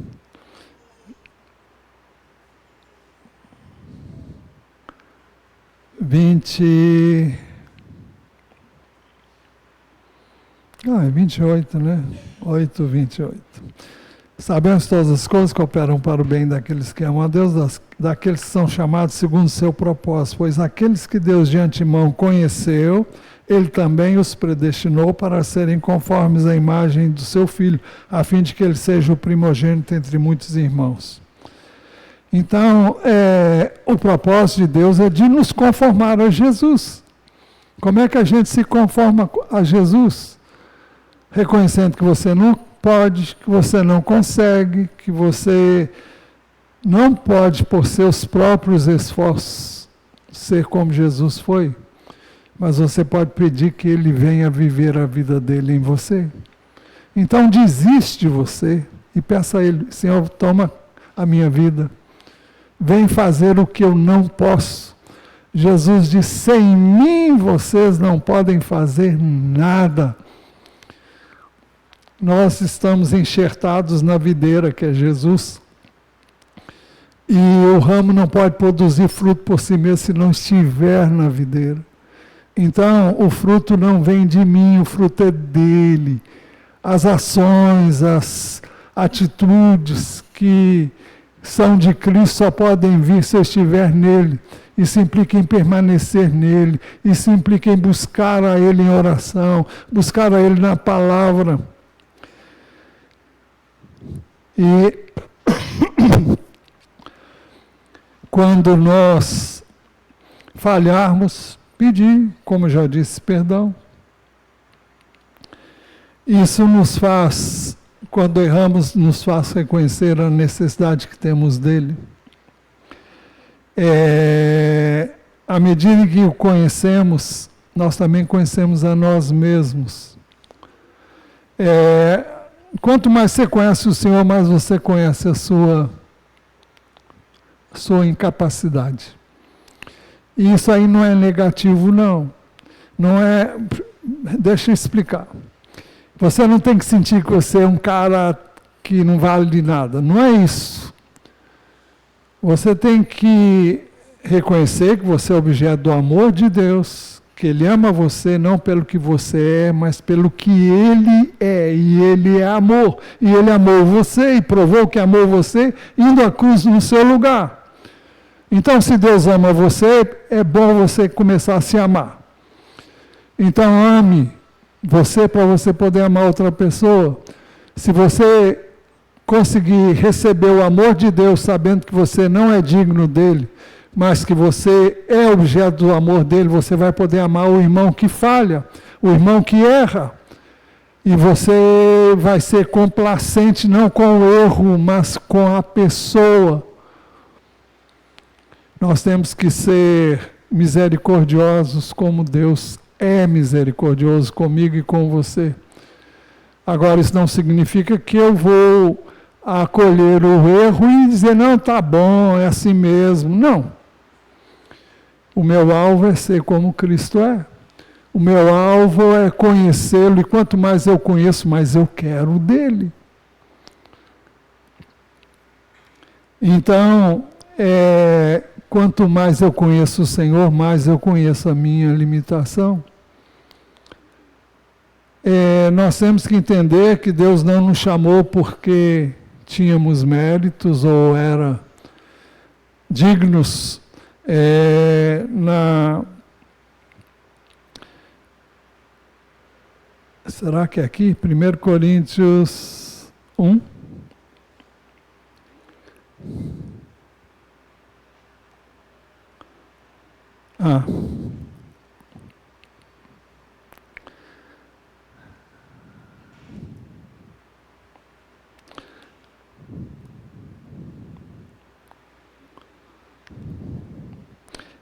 É 28, né? 8, 28. Sabemos todas as coisas que operam para o bem daqueles que amam a Deus, daqueles que são chamados segundo o seu propósito, pois aqueles que Deus de antemão conheceu, Ele também os predestinou para serem conformes à imagem do seu Filho, a fim de que Ele seja o primogênito entre muitos irmãos. Então, o propósito de Deus é de nos conformar a Jesus. Como é que a gente se conforma a Jesus? Reconhecendo que você não pode, que você não consegue, que você não pode, por seus próprios esforços, ser como Jesus foi. Mas você pode pedir que Ele venha viver a vida dele em você. Então, desiste de você e peça a Ele: Senhor, toma a minha vida. Vem fazer o que eu não posso. Jesus disse: sem mim vocês não podem fazer nada. Nós estamos enxertados na videira, que é Jesus. E o ramo não pode produzir fruto por si mesmo se não estiver na videira. Então, o fruto não vem de mim, o fruto é dele. As ações, as atitudes que são de Cristo só podem vir se eu estiver nele. Isso implica em permanecer nele. Isso implica em buscar a Ele em oração, buscar a Ele na palavra. E quando nós falharmos, pedir, como já disse, perdão. Isso nos faz quando erramos, nos faz reconhecer a necessidade que temos dele. À medida que o conhecemos, nós também conhecemos a nós mesmos. Quanto mais você conhece o Senhor, mais você conhece a sua incapacidade. E isso aí não é negativo, não. Não é... Deixa eu explicar. Você não tem que sentir que você é um cara que não vale de nada. Não é isso. Você tem que reconhecer que você é objeto do amor de Deus, que Ele ama você não pelo que você é, mas pelo que Ele é. E Ele é amor. E Ele amou você e provou que amou você indo à cruz no seu lugar. Então, se Deus ama você, é bom você começar a se amar. Então, ame você para você poder amar outra pessoa. Se você conseguir receber o amor de Deus sabendo que você não é digno dele, mas que você é objeto do amor dele, você vai poder amar o irmão que falha, o irmão que erra. E você vai ser complacente não com o erro, mas com a pessoa. Nós temos que ser misericordiosos como Deus é misericordioso comigo e com você. Agora, isso não significa que eu vou acolher o erro e dizer, não, tá bom, é assim mesmo. Não. O meu alvo é ser como Cristo é. O meu alvo é conhecê-lo, e quanto mais eu conheço, mais eu quero dele. Então, quanto mais eu conheço o Senhor, mais eu conheço a minha limitação. Nós temos que entender que Deus não nos chamou porque tínhamos méritos ou era dignos. Será que é aqui? 1 Coríntios 1.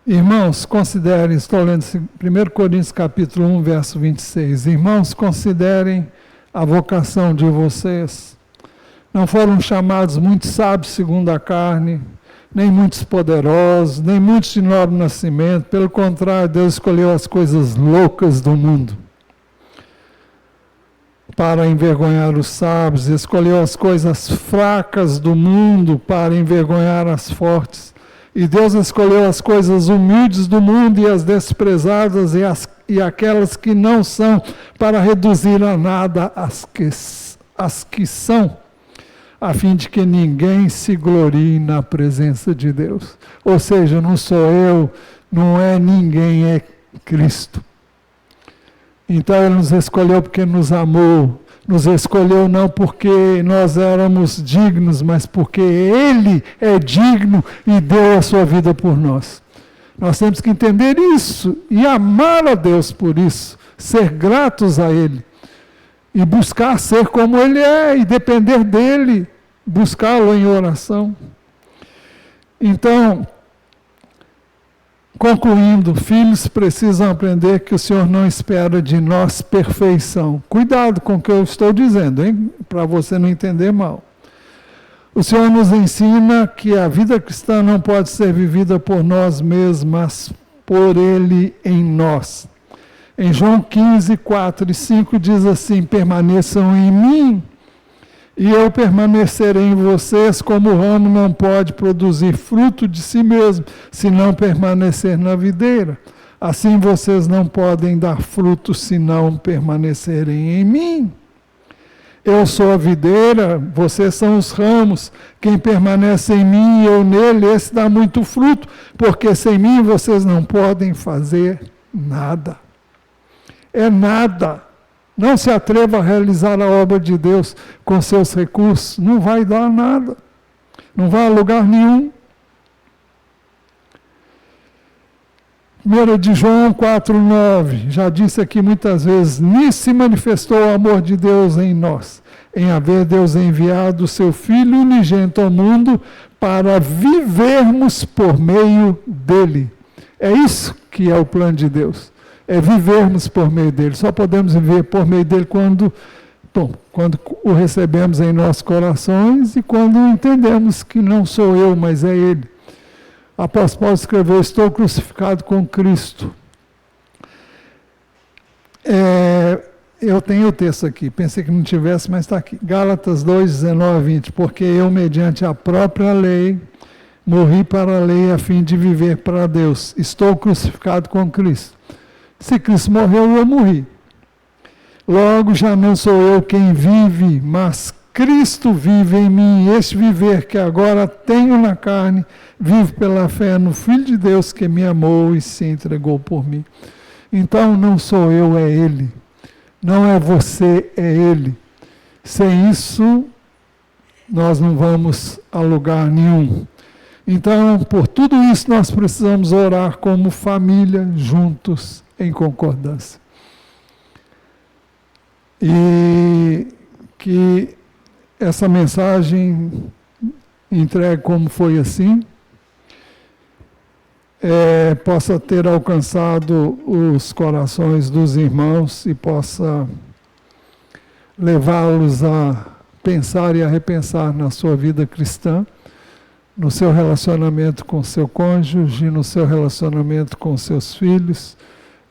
Irmãos, considerem, estou lendo 1 Coríntios capítulo 1, verso 26. Irmãos, considerem a vocação de vocês. Não foram chamados muitos sábios segundo a carne, nem muitos poderosos, nem muitos de nobre nascimento. Pelo contrário, Deus escolheu as coisas loucas do mundo para envergonhar os sábios, escolheu as coisas fracas do mundo para envergonhar as fortes. E Deus escolheu as coisas humildes do mundo e as desprezadas e aquelas que não são, para reduzir a nada as que são, a fim de que ninguém se glorie na presença de Deus. Ou seja, não sou eu, não é ninguém, é Cristo. Então Ele nos escolheu porque nos amou. Nos escolheu não porque nós éramos dignos, mas porque Ele é digno e deu a sua vida por nós. Nós temos que entender isso e amar a Deus por isso, ser gratos a Ele e buscar ser como Ele é e depender dEle, buscá-lo em oração. Então, concluindo, filhos precisam aprender que o Senhor não espera de nós perfeição. Cuidado com o que eu estou dizendo, hein? Para você não entender mal. O Senhor nos ensina que a vida cristã não pode ser vivida por nós mesmos, mas por Ele em nós. Em João 15, 4 e 5 diz assim, permaneçam em mim, e eu permanecerei em vocês, como o ramo não pode produzir fruto de si mesmo, se não permanecer na videira. Assim vocês não podem dar fruto, se não permanecerem em mim. Eu sou a videira, vocês são os ramos. Quem permanece em mim e eu nele, esse dá muito fruto, porque sem mim vocês não podem fazer nada. É nada. Não se atreva a realizar a obra de Deus com seus recursos. Não vai dar nada. Não vai a lugar nenhum. 1 de João 4,9. Já disse aqui muitas vezes. Nisso se manifestou o amor de Deus em nós. em haver Deus enviado o seu Filho unigênito ao mundo para vivermos por meio dele. É isso que é o plano de Deus. É vivermos por meio dele. Só podemos viver por meio dele quando o recebemos em nossos corações e quando entendemos que não sou eu, mas é ele. O apóstolo Paulo escreveu: estou crucificado com Cristo. Eu tenho o texto aqui, pensei que não tivesse, mas está aqui. Gálatas 2, 19 a 20. Porque eu, mediante a própria lei, morri para a lei a fim de viver para Deus. Estou crucificado com Cristo. Se Cristo morreu, eu morri. Logo já não sou eu quem vive, mas Cristo vive em mim. E este viver que agora tenho na carne, vivo pela fé no Filho de Deus que me amou e se entregou por mim. Então não sou eu, é Ele. Não é você, é Ele. Sem isso, nós não vamos a lugar nenhum. Então, por tudo isso, nós precisamos orar como família, juntos, em concordância. E que essa mensagem entregue como foi assim, possa ter alcançado os corações dos irmãos e possa levá-los a pensar e a repensar na sua vida cristã, no seu relacionamento com seu cônjuge, no seu relacionamento com seus filhos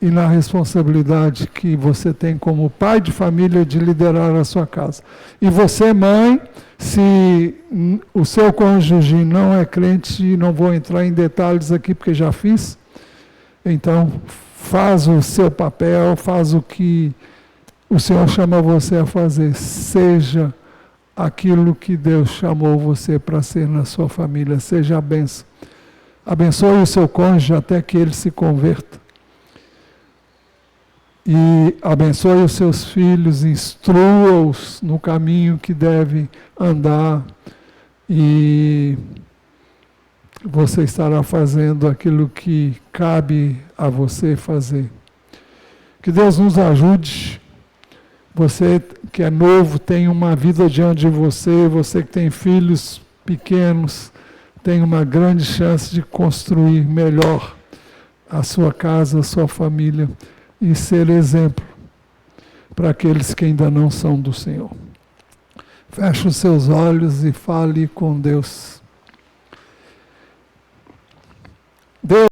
e na responsabilidade que você tem como pai de família de liderar a sua casa. E você, mãe, se o seu cônjuge não é crente, não vou entrar em detalhes aqui porque já fiz, então faz o seu papel, faz o que o Senhor chama você a fazer, seja aquilo que Deus chamou você para ser na sua família, seja a bênção. Abençoe o seu cônjuge até que ele se converta. E abençoe os seus filhos, instrua-os no caminho que devem andar, e você estará fazendo aquilo que cabe a você fazer. Que Deus nos ajude. Você que é novo, tem uma vida diante de você, você que tem filhos pequenos, tem uma grande chance de construir melhor a sua casa, a sua família, e ser exemplo para aqueles que ainda não são do Senhor. Feche os seus olhos e fale com Deus. Deus